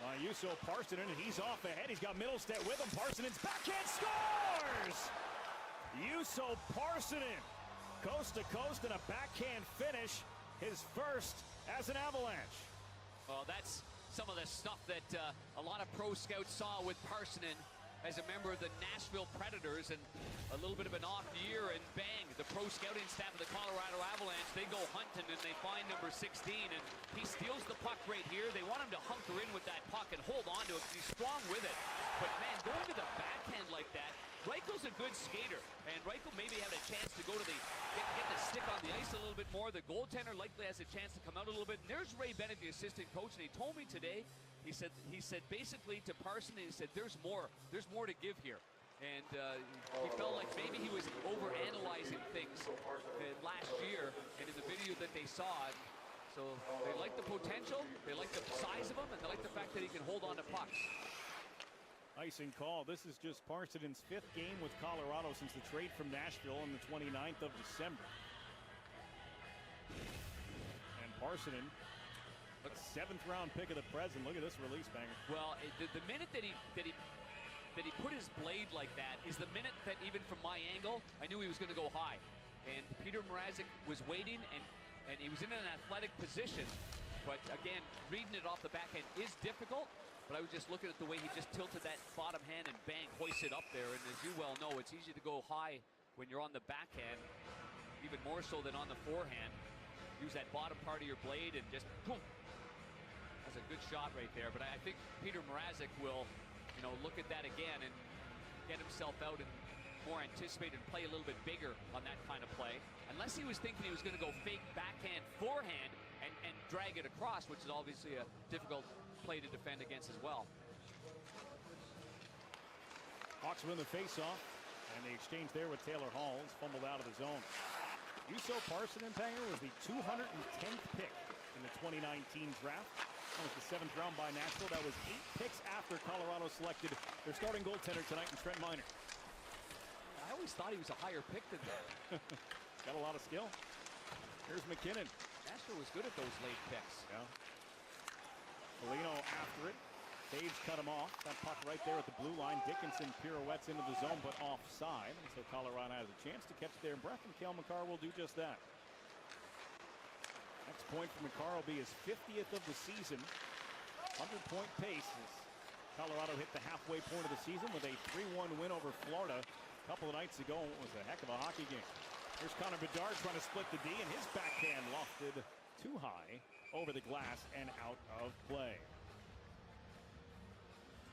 by Juuso Parssinen, and he's off ahead. He's got Middlestedt with him. Parssinen's backhand scores! Juuso Parssinen, coast to coast, and a backhand finish, his first as an Avalanche. Well, that's some of the stuff that a lot of pro scouts saw with Parssinen as a member of the Nashville Predators, and a little bit of an off year, and bang, the pro scouting staff of the Colorado Avalanche, they go hunting and they find number 16, and he steals the puck right here. They want him to hunker in with that puck and hold on to it because he's strong with it. But man, going to the backhand like that, Reichel's a good skater, and Reichel maybe had a chance to go to the get the stick on the ice a little bit more. The goaltender likely has a chance to come out a little bit. And there's Ray Bennett, the assistant coach, and he told me today, he said basically to Parssinen, he said there's more to give here. And he felt like maybe he was overanalyzing things last year and in the video that they saw. So they like the potential, they like the size of him, and they like the fact that he can hold on to pucks. Icing call. This is just Parssinen's 5th game with Colorado since the trade from Nashville on the 29th of December. And Parssinen, a 7th-round pick of the Preds, and look at this release banger. Well, the minute that he put his blade like that is the minute that even from my angle, I knew he was going to go high. And Peter Mrazek was waiting, and he was in an athletic position. But again, reading it off the backhand is difficult. but I was just looking at the way he just tilted that bottom hand and bang, hoisted up there. And as you well know, it's easy to go high when you're on the backhand, even more so than on the forehand. Use that bottom part of your blade and just boom. That's a good shot right there. But I think Peter Mrazek will, look at that again and get himself out and more anticipate and play a little bit bigger on that kind of play. Unless he was thinking he was going to go fake backhand, forehand, and drag it across, which is obviously a difficult play to defend against as well. Hawks win the face-off, and the exchange there with Taylor Hall is fumbled out of the zone. Yuso Parson-Panger was the 210th pick in the 2019 draft. That was the 7th round by Nashville. That was 8 picks after Colorado selected their starting goaltender tonight in Trent Miner. I always thought he was a higher pick than that. Got a lot of skill. Here's McKinnon. Nashville was good at those late picks. Yeah. Foligno after it. Taves cut him off. That puck right there at the blue line. Dickinson pirouettes into the zone, but offside. And so Colorado has a chance to catch their breath, and Cale Makar will do just that. Next point for Makar will be his 50th of the season. 100-point pace as Colorado hit the halfway point of the season with a 3-1 win over Florida a couple of nights ago. It was a heck of a hockey game. Here's Connor Bedard trying to split the D, and his backhand lofted too high over the glass and out of play.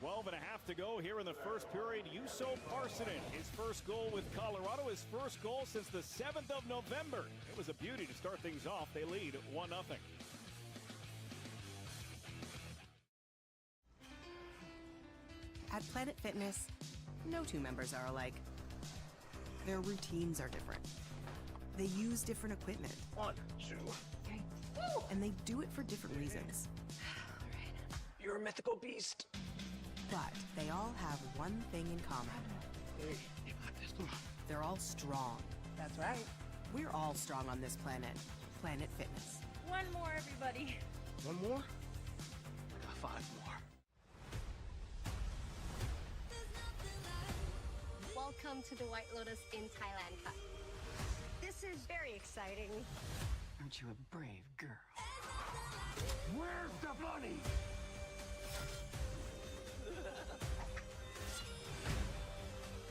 12 and a half to go here in the first period. Yuso Parssinen, his first goal with Colorado, his first goal since the 7th of November. It was a beauty to start things off. They lead 1-0. At Planet Fitness, no two members are alike. Their routines are different. They use different equipment. 1, 2, 3. Woo! And they do it for different reasons. You're a mythical beast. But they all have one thing in common. Hey, you got this. Come on. They're all strong. That's right. We're all strong on this planet. Planet Fitness. One more, everybody. One more? I got 5 more. Welcome to the White Lotus in Thailand Cup. This is very exciting. Aren't you a brave girl? Where's the bunny?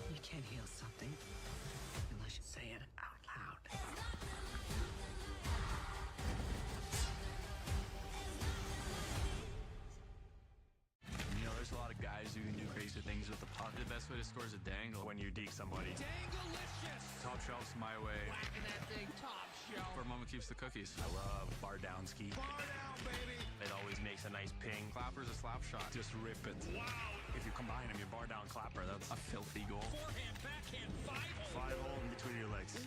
You can't heal something unless you say it out loud. You know, there's a lot of guys who can do crazy things with the puck. The best way to score is a dangle when you deke somebody. Dangalicious! Top shelf's my way. Whacking that thing top shelf. Where mama keeps the cookies. I love bar down ski. Bar down, baby! It always makes a nice ping. Clapper's a slap shot. Just rip it. Wow! If you combine them, your bar down clapper, that's a filthy goal. Forehand, backhand, 5-hole. 5-hole in between your legs.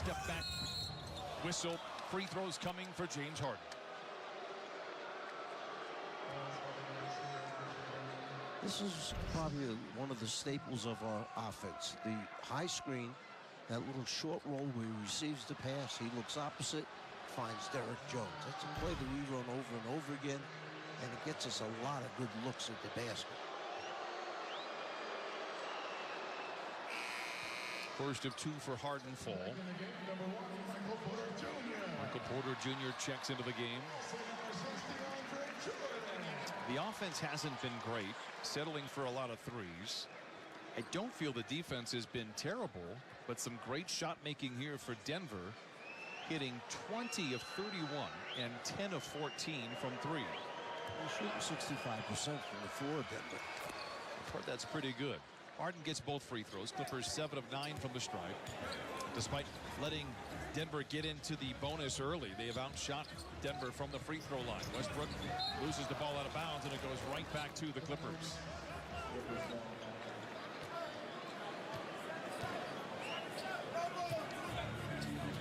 step back whistle. Free throws coming for James Harden. This is probably one of the staples of our offense. The high screen, that little short roll where he receives the pass, he looks opposite, finds Derek Jones. That's a play that we run over and over again, and it gets us a lot of good looks at the basket. First of two for Harden fall. Michael Porter Jr. checks into the game. The offense hasn't been great, settling for a lot of threes. I don't feel the defense has been terrible, but some great shot making here for Denver, hitting 20 of 31 and 10 of 14 from three. They're shooting 65% from the floor, Denver. I've heard that's pretty good. Harden gets both free throws. Clippers 7 of 9 from the stripe. Despite letting Denver get into the bonus early, they have outshot Denver from the free throw line. Westbrook loses the ball out of bounds, and it goes right back to the Clippers.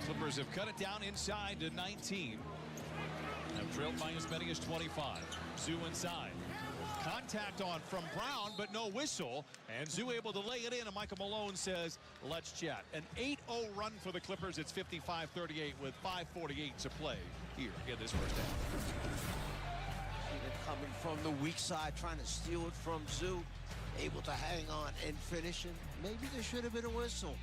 Clippers have cut it down inside to 19. Have trailed by as many as 25. Zoo inside. Contact on from Brown, but no whistle. And Zoo able to lay it in, and Michael Malone says, let's chat. An 8-0 run for the Clippers. It's 55-38 with 5:48 to play here in this first half. Coming from the weak side, trying to steal it from Zoo. Able to hang on and finish, and maybe there should have been a whistle.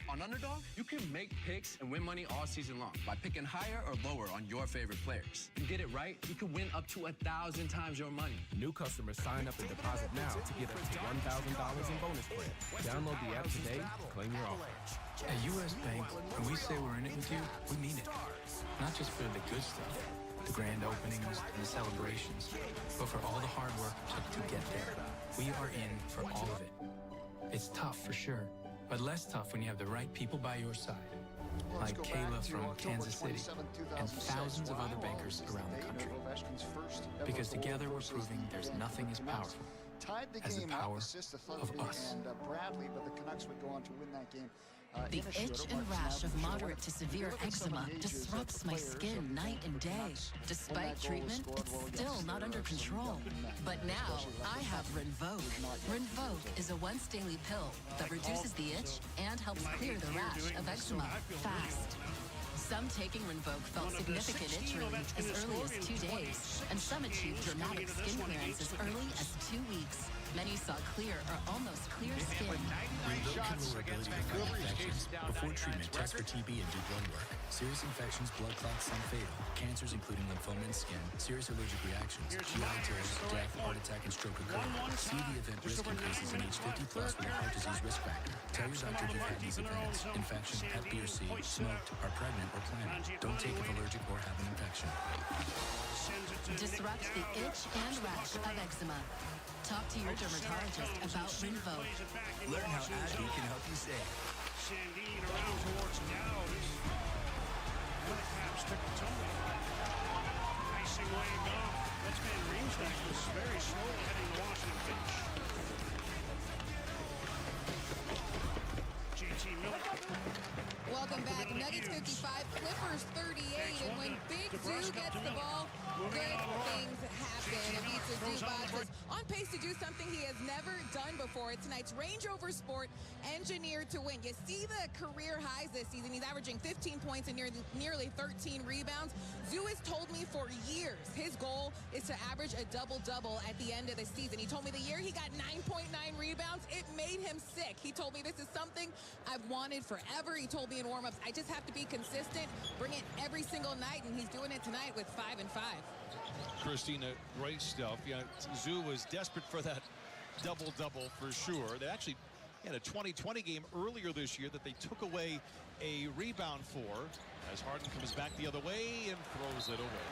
On Underdog, you can make picks and win money all season long by picking higher or lower on your favorite players. You get it right, you can win up to 1,000 times your money. New customers sign up and deposit now to get up to $1,000 in bonus credit. Download the app today, claim your offer. At U.S. Bank, when we say we're in it with you, we mean it. Not just for the good stuff, the grand openings and the celebrations, but for all the hard work it took to get there. We are in for all of it. It's tough for sure, but less tough when you have the right people by your side, like Kayla from Kansas City and thousands of other bankers around the country. Because together we're proving there's nothing as powerful as the power of us. Bradley, but the Canucks would go on to win that game. The itch and rash of moderate to severe eczema disrupts my skin night and day. Despite treatment, it's still not under control. But now, I have Rinvoq. Rinvoq is a once-daily pill that reduces the itch and helps clear the rash of eczema fast. Some taking Rinvoq felt significant itch relief as early as 2 days, and some achieved dramatic skin clearance as early as 2 weeks. Many saw clear or almost clear skin. Rinvoq can lower ability to fight infections. Before treatment, test for TB and do blood work. Serious infections, blood clots, some fatal. Cancers including lymphoma and skin. Serious allergic reactions. GI tears, death, heart attack, and stroke occur. See the event risk increases in age 50 plus with a heart disease risk factor. Tell your doctor you've had these events. Infection, Hep B or C, smoked, are pregnant or planning. Don't take if allergic or have an infection. Disrupt the itch and rash of eczema. Talk to your dermatologist about Rinvoq. Learn how Advil can help you save. Sandine around towards Dowd. Whitecaps took the tumble. Icing waved off. That's been Riemsdyk was very slowly heading to Washington Beach. JT Miller. Welcome back. Nuggets 55, Clippers 38. And when Big Zoo gets the ball, good things happen. Ivica Zubac is on pace to do something he has never done before. Tonight's Range Rover Sport engineered to win. You see the career highs this season. He's averaging 15 points and nearly 13 rebounds. Zoo has told me for years his goal is to average a double-double at the end of the season. He told me the year he got 9.9 rebounds, it made him sick. He told me this is something I've wanted forever. He told me in warm-ups, I just have to be consistent, bring it every single night, and he's doing it tonight with 5 and 5. Christina, great stuff. Yeah, Zoo was desperate for that double-double for sure. They actually had a 2020 game earlier this year that they took away a rebound for, as Harden comes back the other way and throws it away.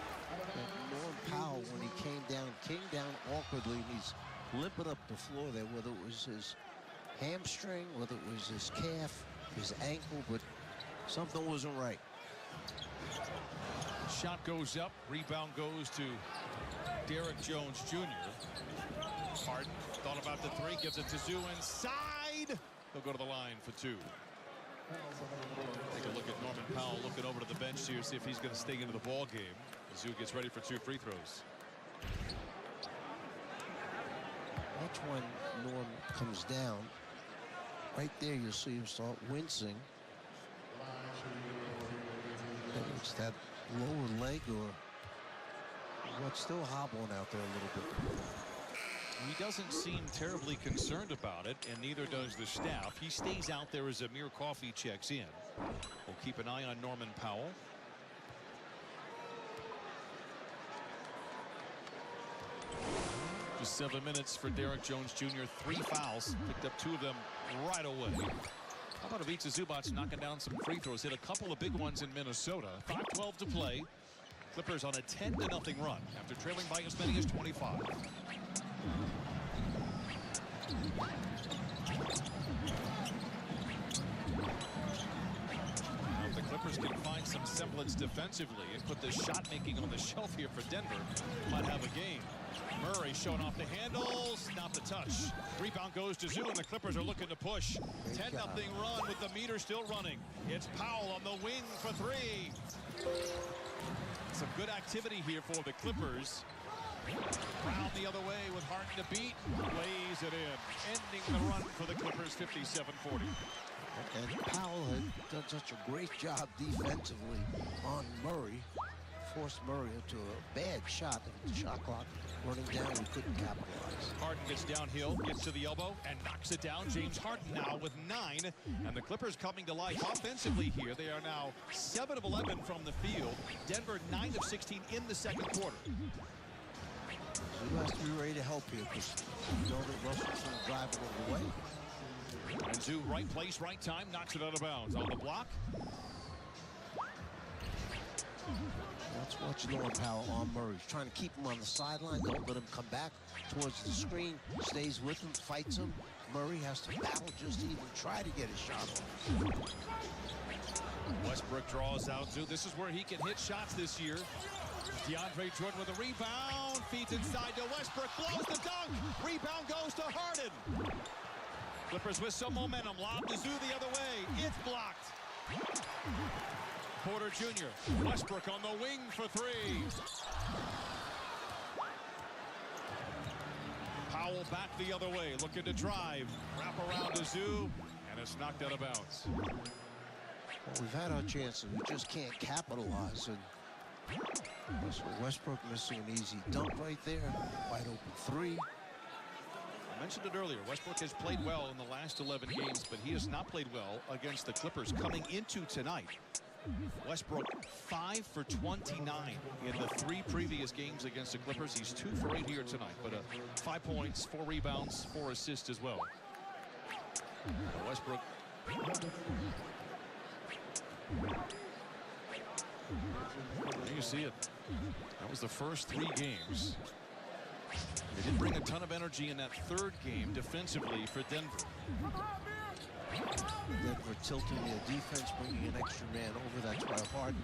Norm Powell, when he came down awkwardly, and he's limping up the floor there, whether it was his hamstring, whether it was his calf, his ankle, but something wasn't right. Shot goes up, rebound goes to Derek Jones Jr. Harden thought about the three, gives it to Zoo inside. He'll go to the line for 2. Take a look at Norman Powell looking over to the bench here, see if he's going to stay into the ball game. Zoo gets ready for 2 free throws. Watch when Norm comes down. Right there, you'll see him start wincing. Whether it's that lower leg or what's still hobbling out there a little bit. He doesn't seem terribly concerned about it, and neither does the staff. He stays out there as Amir Coffey checks in. We'll keep an eye on Norman Powell. Just 7 minutes for Derek Jones Jr. 3 fouls. Picked up 2 of them right away. How about Ivica Zubac knocking down some free throws? Hit a couple of big ones in Minnesota. 5:12 to play. Clippers on a 10-0 run after trailing by as many as 25. Now, if the Clippers can find some semblance defensively and put the shot making on the shelf here for Denver, might have a game. Murray showing off the handles, not the touch. Rebound goes to Zoo, and the Clippers are looking to push. 10-0 run with the meter still running. It's Powell on the wing for 3. Some good activity here for the Clippers. Brown the other way with Harden to beat. Lays it in. Ending the run for the Clippers, 57-40. And Powell had done such a great job defensively on Murray. Forced Murray into a bad shot. The shot clock running down, we couldn't capitalize. Harden gets downhill, gets to the elbow, and knocks it down. James Harden now with 9. And the Clippers coming to life offensively here. They are now 7 of 11 from the field. Denver 9 of 16 in the second quarter. He has to be ready to help here because you know that Russell's going to drive it over the way. And Zoo, right place, right time, knocks it out of bounds. On the block. Let's watch Norman Powell on Murray. He's trying to keep him on the sideline. Don't let him come back towards the screen. Stays with him, fights him. Murray has to battle just to even try to get his shot off. Westbrook draws out Zoo. This is where he can hit shots this year. DeAndre Jordan with a rebound. Feeds inside to Westbrook. Blows the dunk. Rebound goes to Harden. Clippers with some momentum. Lob to Zoo the other way. It's blocked. Porter Jr. Westbrook on the wing for 3. Powell back the other way, looking to drive. Wrap around to Zoo, and it's knocked out of bounds. Well, we've had our chances. We just can't capitalize. And Westbrook missing an easy dunk right there. Wide open 3. I mentioned it earlier. Westbrook has played well in the last 11 games, but he has not played well against the Clippers coming into tonight. Westbrook 5 for 29 in the 3 previous games against the Clippers. He's 2 for 8 here tonight, but 5 points, 4 rebounds, 4 assists as well. Westbrook. There you see it. That was the first 3 games. They didn't bring a ton of energy in that 3rd game defensively for Denver. Denver tilting their defense, bringing an extra man over. That's why Harden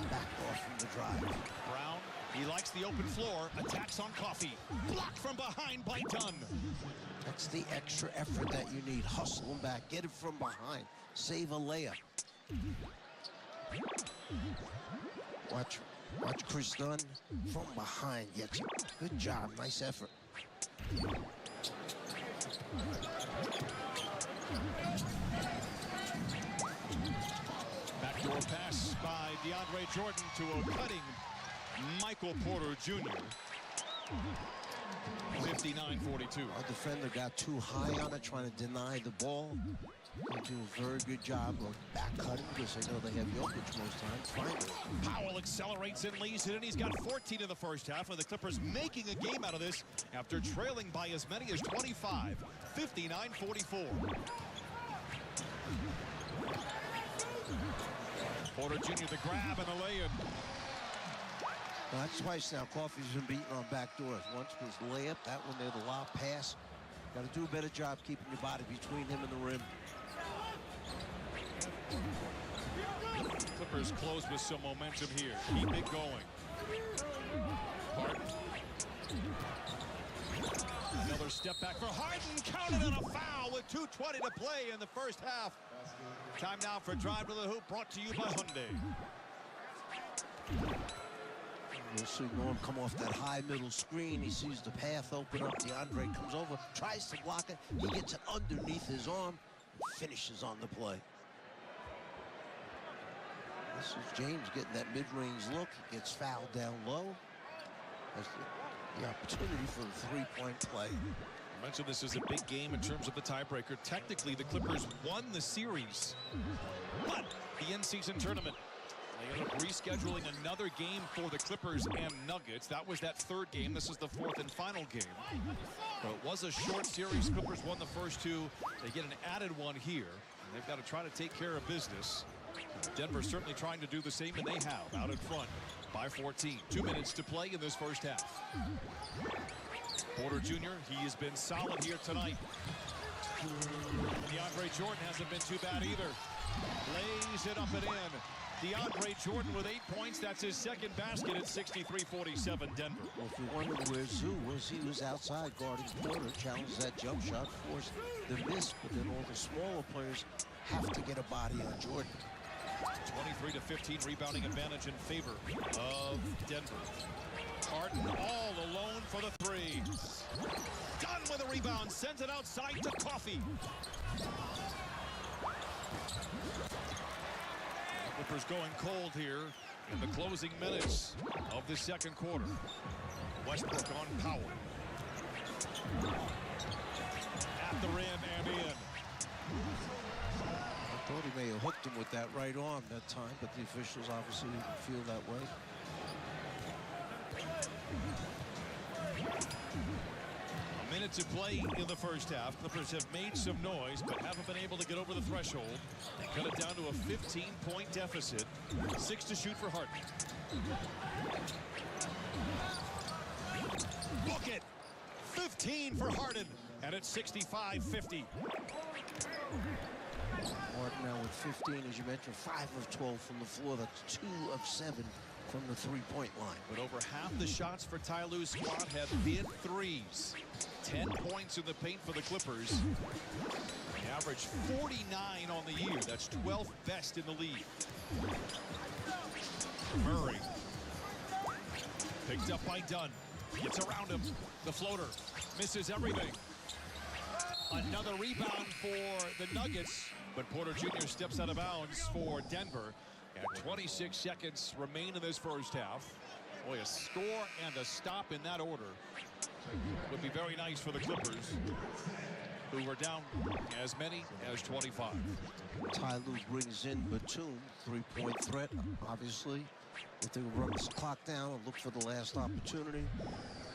backed off from the drive. Brown, he likes the open floor. Attacks on Coffey. Blocked from behind by Dunn. That's the extra effort that you need. Hustle him back. Get it from behind. Save a layup. Watch Chris Dunn from behind. Gets it. Good job. Nice effort. Backdoor pass by DeAndre Jordan to a cutting Michael Porter Jr. 59-42. Our defender got too high on it, trying to deny the ball. They do a very good job of back cutting because they know they have Jokic most times. Finally, Powell accelerates and leads it, and he's got 14 in the first half, and the Clippers making a game out of this after trailing by as many as 25. 59-44. Porter Jr. the grab and the lay-in. Well, that's twice now. Coffey's been beaten on back doors. Once was layup, that one there, the lob pass. Got to do a better job keeping your body between him and the rim. Clippers close with some momentum here. Keep it going. Harden. Another step back for Harden. Counted on a foul with with 2:20 to play in the first half. Time now for Drive to the Hoop, brought to you by Hyundai. You'll see Norm come off that high middle screen. He sees the path open up. DeAndre comes over, tries to block it. He gets it underneath his arm, finishes on the play. This is James getting that mid-range look. He gets fouled down low. That's the opportunity for the three-point play. I mentioned this is a big game in terms of the tiebreaker. Technically, the Clippers won the series, but the in-season tournament, they ended up rescheduling another game for the Clippers and Nuggets. That was that third game. This is the fourth and final game. But it was a short series. Clippers won the first two. They get an added one here, and they've got to try to take care of business. Denver's certainly trying to do the same, and they have, out in front by 14. 2 minutes to play in this first half. Porter Jr., he has been solid here tonight. DeAndre Jordan hasn't been too bad either. Lays it up and in. DeAndre Jordan with 8 points. That's his second basket at 63-47 Denver. Well, if you wondered where Zoo was, he was outside guarding Porter, challenged that jump shot, forced the miss, but then all the smaller players have to get a body on Jordan. 23-15 rebounding advantage in favor of Denver. Harden all alone for the three. Done with a rebound, sends it outside to Coffey. Clippers going cold here in the closing minutes of the second quarter. Westbrook on Powell. At the rim and in. I thought he may have hooked him with that right arm that time, but the officials obviously didn't feel that way. A minute to play in the first half. Clippers have made some noise, but haven't been able to get over the threshold. They cut it down to a 15-point deficit. 6 to shoot for Harden. Book it! 15 for Harden, and it's 65-50. Martin now with 15, as you mentioned, 5 of 12 from the floor. That's 2 of 7 from the three-point line. But over half the shots for Ty Lue's squad have been threes. 10 points in the paint for the Clippers. They average 49 on the year. That's 12th best in the league. Murray. Picked up by Dunn. Gets around him. The floater. Misses everything. Another rebound for the Nuggets. But Porter Jr. steps out of bounds for Denver. And 26 seconds remain in this first half. Boy, a score and a stop in that order would be very nice for the Clippers, who were down as many as 25. Ty Lue brings in Batum, three-point threat, obviously. If they run this clock down and look for the last opportunity,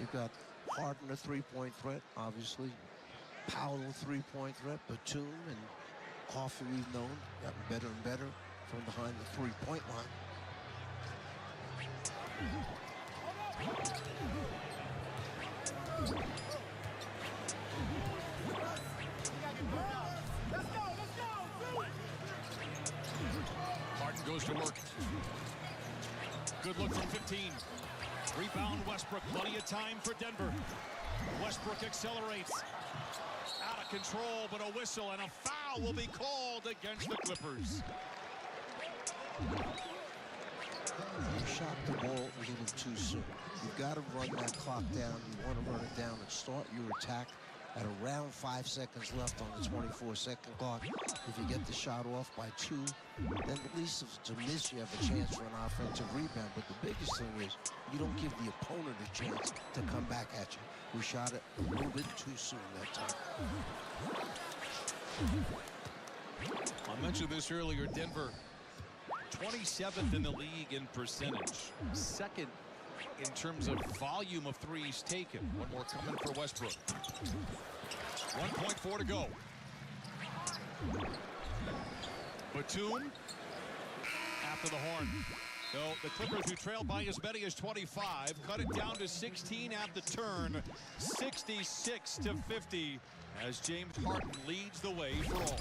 you've got Harden, a three-point threat, obviously. Powell, a three-point threat. Batum and Coffey, we've known, gotten better and better from behind the three-point line. Harden goes to work. Good look from 15. Rebound Westbrook. Plenty of time for Denver. Westbrook accelerates. Out of control, but a whistle and a foul will be called against the Clippers. You shot the ball a little too soon. You've got to run that clock down. You want to run it down and start your attack at around 5 seconds left on the 24-second clock. If you get the shot off by 2, then at least if it's a miss, you have a chance for an offensive rebound. But the biggest thing is you don't give the opponent a chance to come back at you. We shot it a little bit too soon that time. I mentioned this earlier. Denver 27th in the league in percentage. Second in terms of volume of threes taken. One more coming for Westbrook. 1.4 to go. Batum after the horn. So the Clippers, who trail by as many as 25, cut it down to 16 at the turn. 66-50 as James Harden leads the way for all.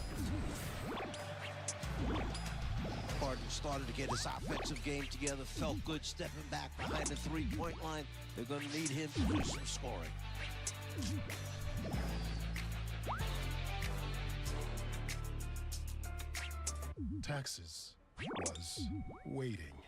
Harden started to get his offensive game together, felt good stepping back behind the three-point line. They're going to need him to do some scoring. Taxes was waiting.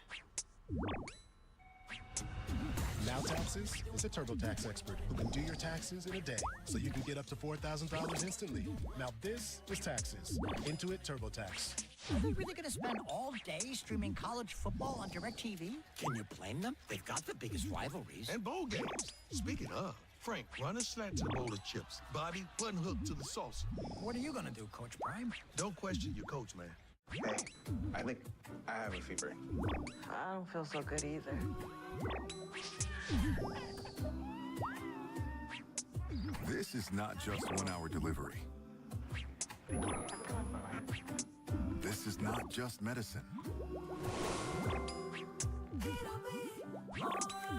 Now Taxes is a TurboTax expert who can do your taxes in a day, so you can get up to $4,000 instantly. Now this is Taxes. Intuit TurboTax. Are they really going to spend all day streaming college football on DirecTV? Can you blame them? They've got the biggest rivalries. And bowl games. Speaking of, Frank, run a slant to the bowl of chips. Bobby, button hook to the salsa. What are you going to do, Coach Prime? Don't question your coach, man. Hey, I think I have a fever. I don't feel so good either. This is not just 1 hour delivery. This is not just medicine.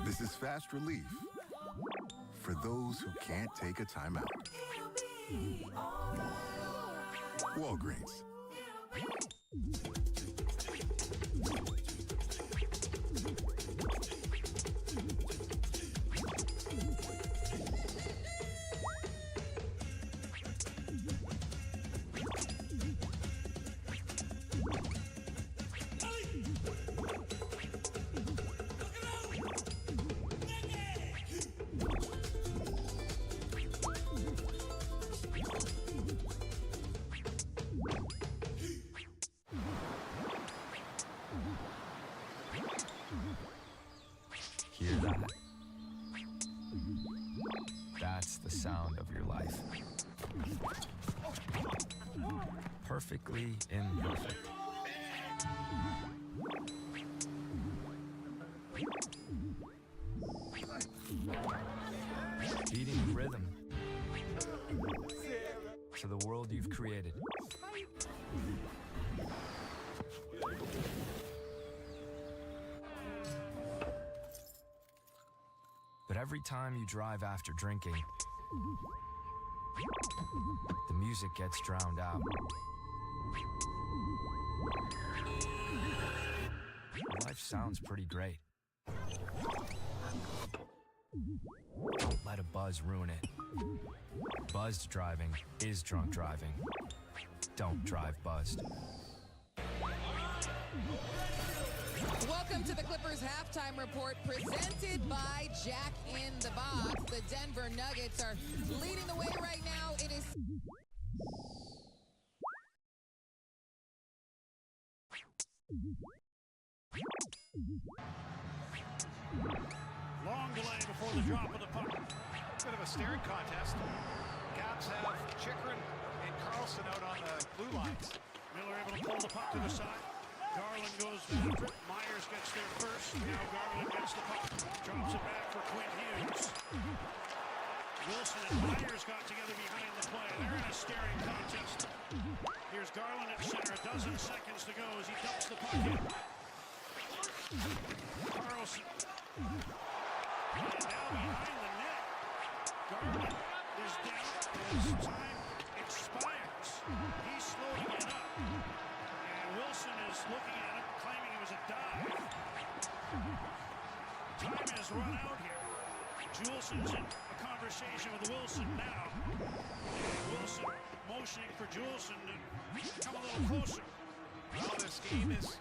This is fast relief for those who can't take a time out. Walgreens. Hear that? That's the sound of your life. Perfectly imperfect. Beating the rhythm to the world you've created. But every time you drive after drinking, the music gets drowned out. Life sounds pretty great. Don't let a buzz ruin it. Buzzed driving is drunk driving. Don't drive buzzed. Welcome to the Clippers halftime report presented by Jack in the Box. The Denver Nuggets are leading the way right now. It is long delay before the drop of the puck. Bit of a staring contest. Caps have Chikrin and Carlson out on the blue lines. Miller able to pull the puck to the side. Garland goes after it. Myers gets there first. Now Garland gets the puck. Drops it back for Quinn Hughes. Wilson and Myers got together behind the play. They're in a staring contest. Here's Garland at center. A dozen seconds to go as he dumps the puck in. Carlson. And now behind the net. Garland is down as time expires. He's slow to get up. And Wilson is looking at him, claiming it was a dive. Time has run out here. Juleson's in a conversation with Wilson now. And Wilson motioning for Julesen to come a little closer. Well, this game is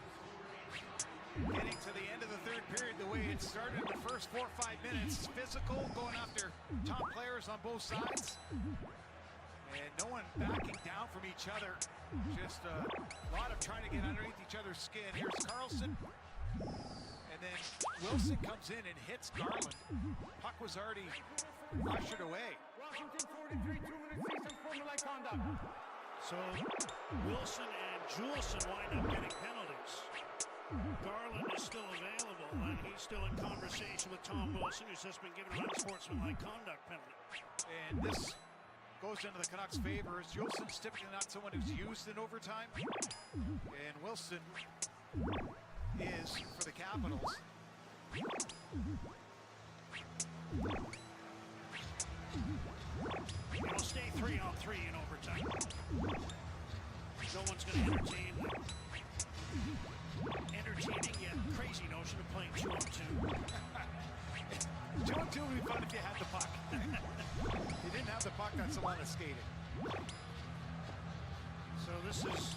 getting to the end of the third period the way it started in the first 4 or 5 minutes. Physical, going after top players on both sides. And no one backing down from each other. Just a lot of trying to get underneath each other's skin. Here's Carlson. And then Wilson comes in and hits Garland. Puck was already ushered away. Washington 43, 2-minute season formula conduct. So Wilson and Julesen wind up getting penalties. Garland is still available, and he's still in conversation with Tom Wilson, who's just been given an unsportsmanlike conduct penalty. And this goes into the Canucks' favor, as Julesen's typically not someone who's used in overtime. And Wilson is for the Capitals. It'll stay 3-on-3 in overtime. No one's going to entertain the entertaining yet crazy notion of playing 2-on-2. 2-on-2 would be fun if you had the puck. If you didn't have the puck, that's a lot of skating. So this is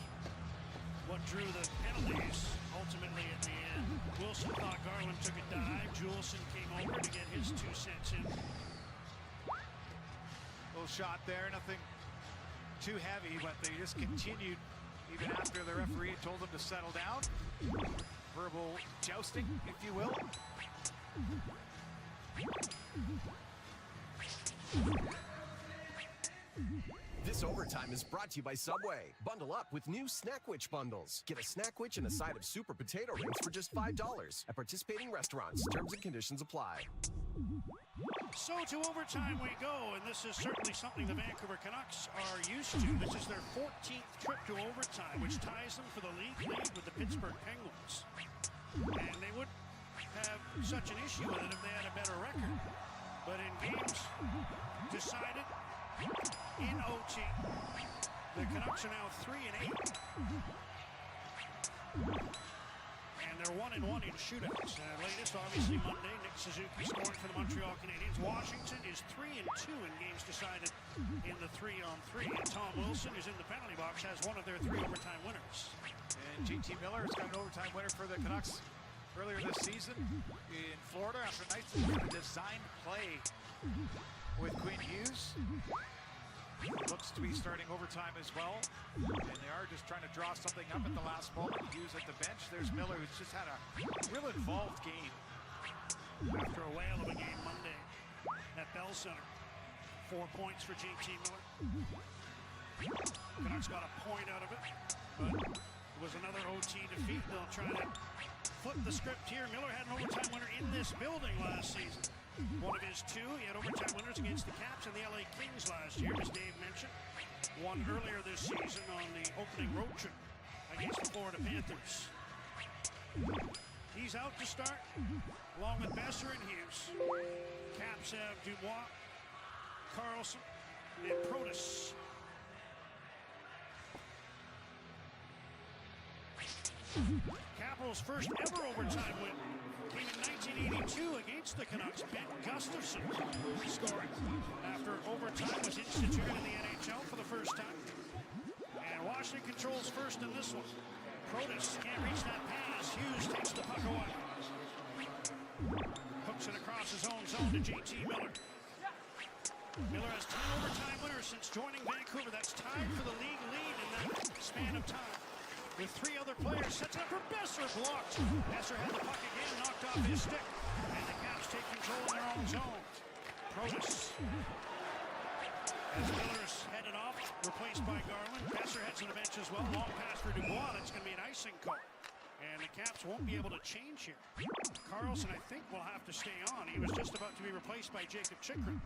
what drew the penalties ultimately at the end. Wilson thought Garland took a dive. Juleson came over to get his 2 cents in. Little shot there, nothing too heavy, but they just continued even after the referee had told them to settle down. Verbal jousting, if you will. This overtime is brought to you by Subway. Bundle up with new Snackwich bundles. Get a Snackwich and a side of super potato rings for just $5 at participating restaurants. Terms and conditions apply. So to overtime we go, and this is certainly something the Vancouver Canucks are used to. This is their 14th trip to overtime, which ties them for the league lead with the Pittsburgh Penguins. And they wouldn't have such an issue with it if they had a better record. But in games decided in OT, the Canucks are now 3-8. And they're 1-1 in shootouts. Latest, obviously, Monday, Nick Suzuki scoring for the Montreal Canadiens. Washington is 3-2 in games decided in the 3-on-3. And Tom Wilson, who's in the penalty box, has one of their 3 overtime winners. And JT Miller has got an overtime winner for the Canucks earlier this season in Florida after nights of a designed play with Quinn Hughes. He looks to be starting overtime as well. And they are just trying to draw something up at the last moment. Hughes at the bench. There's Miller, who's just had a real involved game. After a whale of a game Monday at Bell Center. 4 points for JT Miller. Canucks got a point out of it, but it was another OT defeat. They'll try to flip the script here. Miller had an overtime winner in this building last season. One of his 2. He had overtime winners against the Caps and the LA Kings last year, as Dave mentioned. One earlier this season on the opening road trip against the Florida Panthers. He's out to start, along with Besser and Hughes. Caps have Dubois, Carlson, and Protas. Capitals' first ever overtime win came in 1982 against the Canucks. Ben Gustafson scoring after overtime was instituted in the NHL for the first time. And Washington controls first in this one. Protas can't reach that pass. Hughes takes the puck away. Hooks it across his own zone to JT Miller. Miller has 10 overtime winners since joining Vancouver. That's tied for the league lead in that span of time. With 3 other players, sets it up for Besser, blocked. Besser had the puck again, knocked off his stick. And the Caps take control in their own zone. Protas. As Miller's headed off, replaced by Garland. Besser heads to the bench as well. Long pass for Dubois. That's going to be an icing call. And the Caps won't be able to change here. Carlson, I think, will have to stay on. He was just about to be replaced by Jacob Chychrun.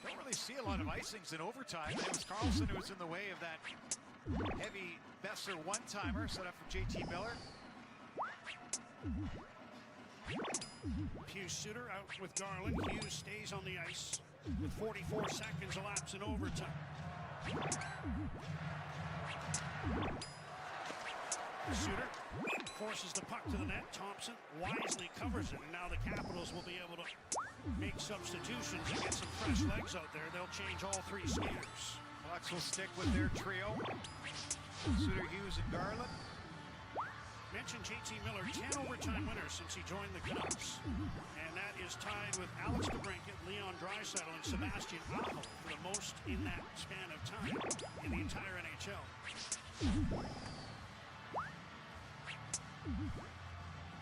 Don't really see a lot of icings in overtime. It was Carlson who was in the way of that heavy Besser one-timer set up for JT Miller. Hughes Suter out with Garland. Hughes stays on the ice with 44 seconds elapsed in overtime. Suter forces the puck to the net. Thompson wisely covers it, and now the Capitals will be able to make substitutions and get some fresh legs out there. They'll change all 3 skaters. Bucks will stick with their trio. Suter, Hughes, and Garland. Mentioned JT Miller, 10 overtime winners since he joined the Canucks. And that is tied with Alex DeBrincat, Leon Draisaitl, and Sebastian Aho for the most in that span of time in the entire NHL.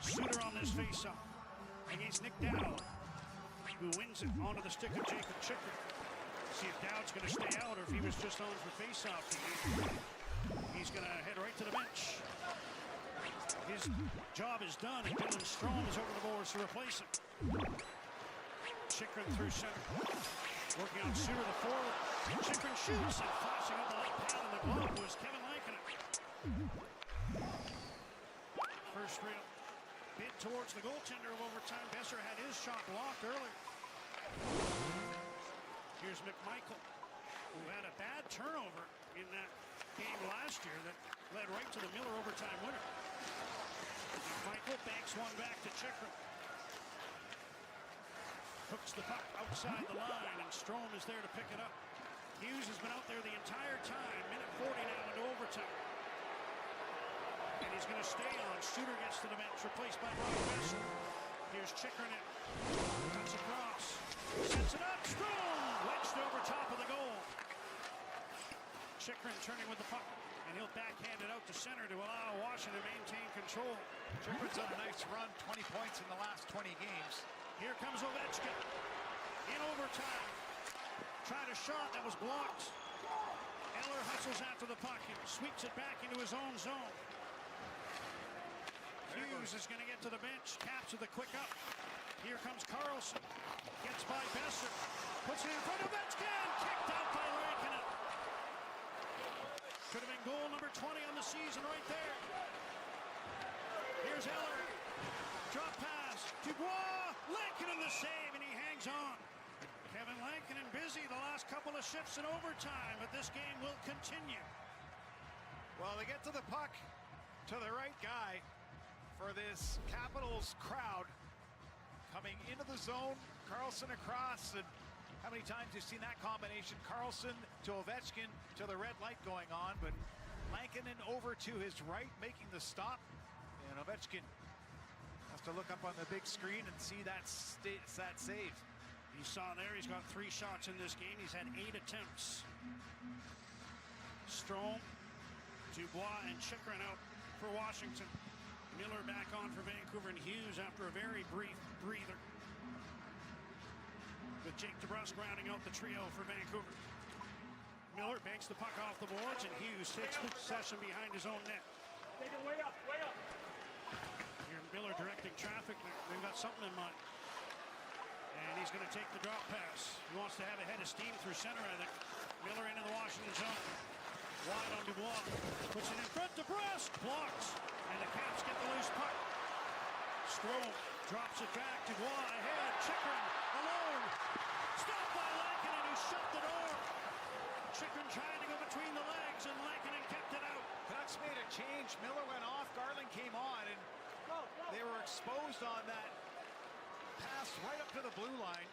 Suter on this faceoff against Nick Dowd, who wins it onto the stick of Jacob Chychrun. See if Dowd's going to stay out or if he was just on for faceoff. He's going to head right to the bench. His job is done, and Dylan Strome is over the boards to replace him. Chychrun through center. Working on Suter, the forward. Chychrun shoots, and flashing on the left pad of the glove was Kevin Lankinen. First real bid towards the goaltender of overtime. Besser had his shot blocked earlier. Here's McMichael, who had a bad turnover in that game last year that led right to the Miller overtime winner. McMichael banks one back to Chychrun. Hooks the puck outside the line, and Strome is there to pick it up. Hughes has been out there the entire time. Minute 40 now into overtime. He's going to stay on. Suter gets to the bench, replaced by Brock Besson. Here's Chychrun. Cuts across. Sets it up. Strong! Wedged over top of the goal. Chychrun turning with the puck. And he'll backhand it out to center to allow Washington to maintain control. Chychrun's on a nice run, 20 points in the last 20 games. Here comes Ovechkin. In overtime. Tried a shot that was blocked. Eller hustles after the puck and sweeps it back into his own zone. Hughes is going to get to the bench. Caps with a quick up. Here comes Carlson. Gets by Besser. Puts it in front of Ovechkin. Kicked out by Lankinen. Could have been goal number 20 on the season right there. Here's Eller. Drop pass. Dubois. Lankinen the save, and he hangs on. Kevin Lankinen busy the last couple of shifts in overtime, but this game will continue. Well, they get to the puck to the right guy for this Capitals crowd. Coming into the zone, Carlson across, and how many times you've seen that combination? Carlson to Ovechkin to the red light going on, but Lankinen over to his right, making the stop, and Ovechkin has to look up on the big screen and see that save. You saw there, he's got 3 shots in this game. He's had 8 attempts. Strome, Dubois, and Chychrun out for Washington. Miller back on for Vancouver, and Hughes after a very brief breather. With Jake DeBrusk rounding out the trio for Vancouver. Miller banks the puck off the boards, and Hughes takes possession behind his own net. Take it way up, way up. Here Miller directing traffic. They've got something in mind. And he's going to take the drop pass. He wants to have a head of steam through center, I think. Miller into the Washington zone. Wide on Dubois. Puts it in front. DeBrusk blocks. And the Caps get the loose puck. Strome drops it back. Dubois ahead. Chychrun alone. Stopped by Lankinen, who shut the door. Chychrun trying to go between the legs, and Lankinen kept it out. Canucks made a change. Miller went off. Garland came on, and they were exposed on that pass right up to the blue line.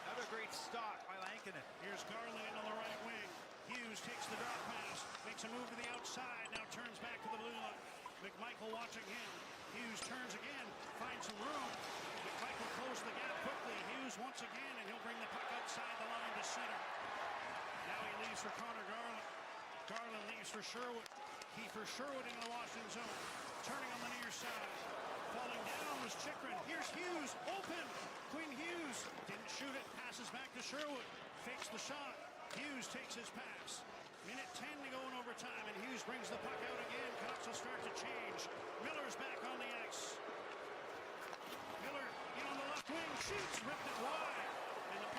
Another great stop by Lankinen. Here's Garland into the right wing. Hughes takes the drop pass, makes a move to the outside, now turns back to the blue line. McMichael watching him. Hughes turns again, finds some room. McMichael closed the gap quickly. Hughes once again, and he'll bring the puck outside the line to center. Now he leaves for Connor Garland. Garland leaves for Sherwood. Kiefer Sherwood into the Washington zone. Turning on the near side. Falling down was Chychrun. Here's Hughes, open. Quinn Hughes didn't shoot it, passes back to Sherwood. Fakes the shot. Hughes takes his pass. Minute 10 to go in overtime, and Hughes brings the puck out again. Canucks will start to change. Miller's back on the ice. Miller in on the left wing, shoots, ripped it wide.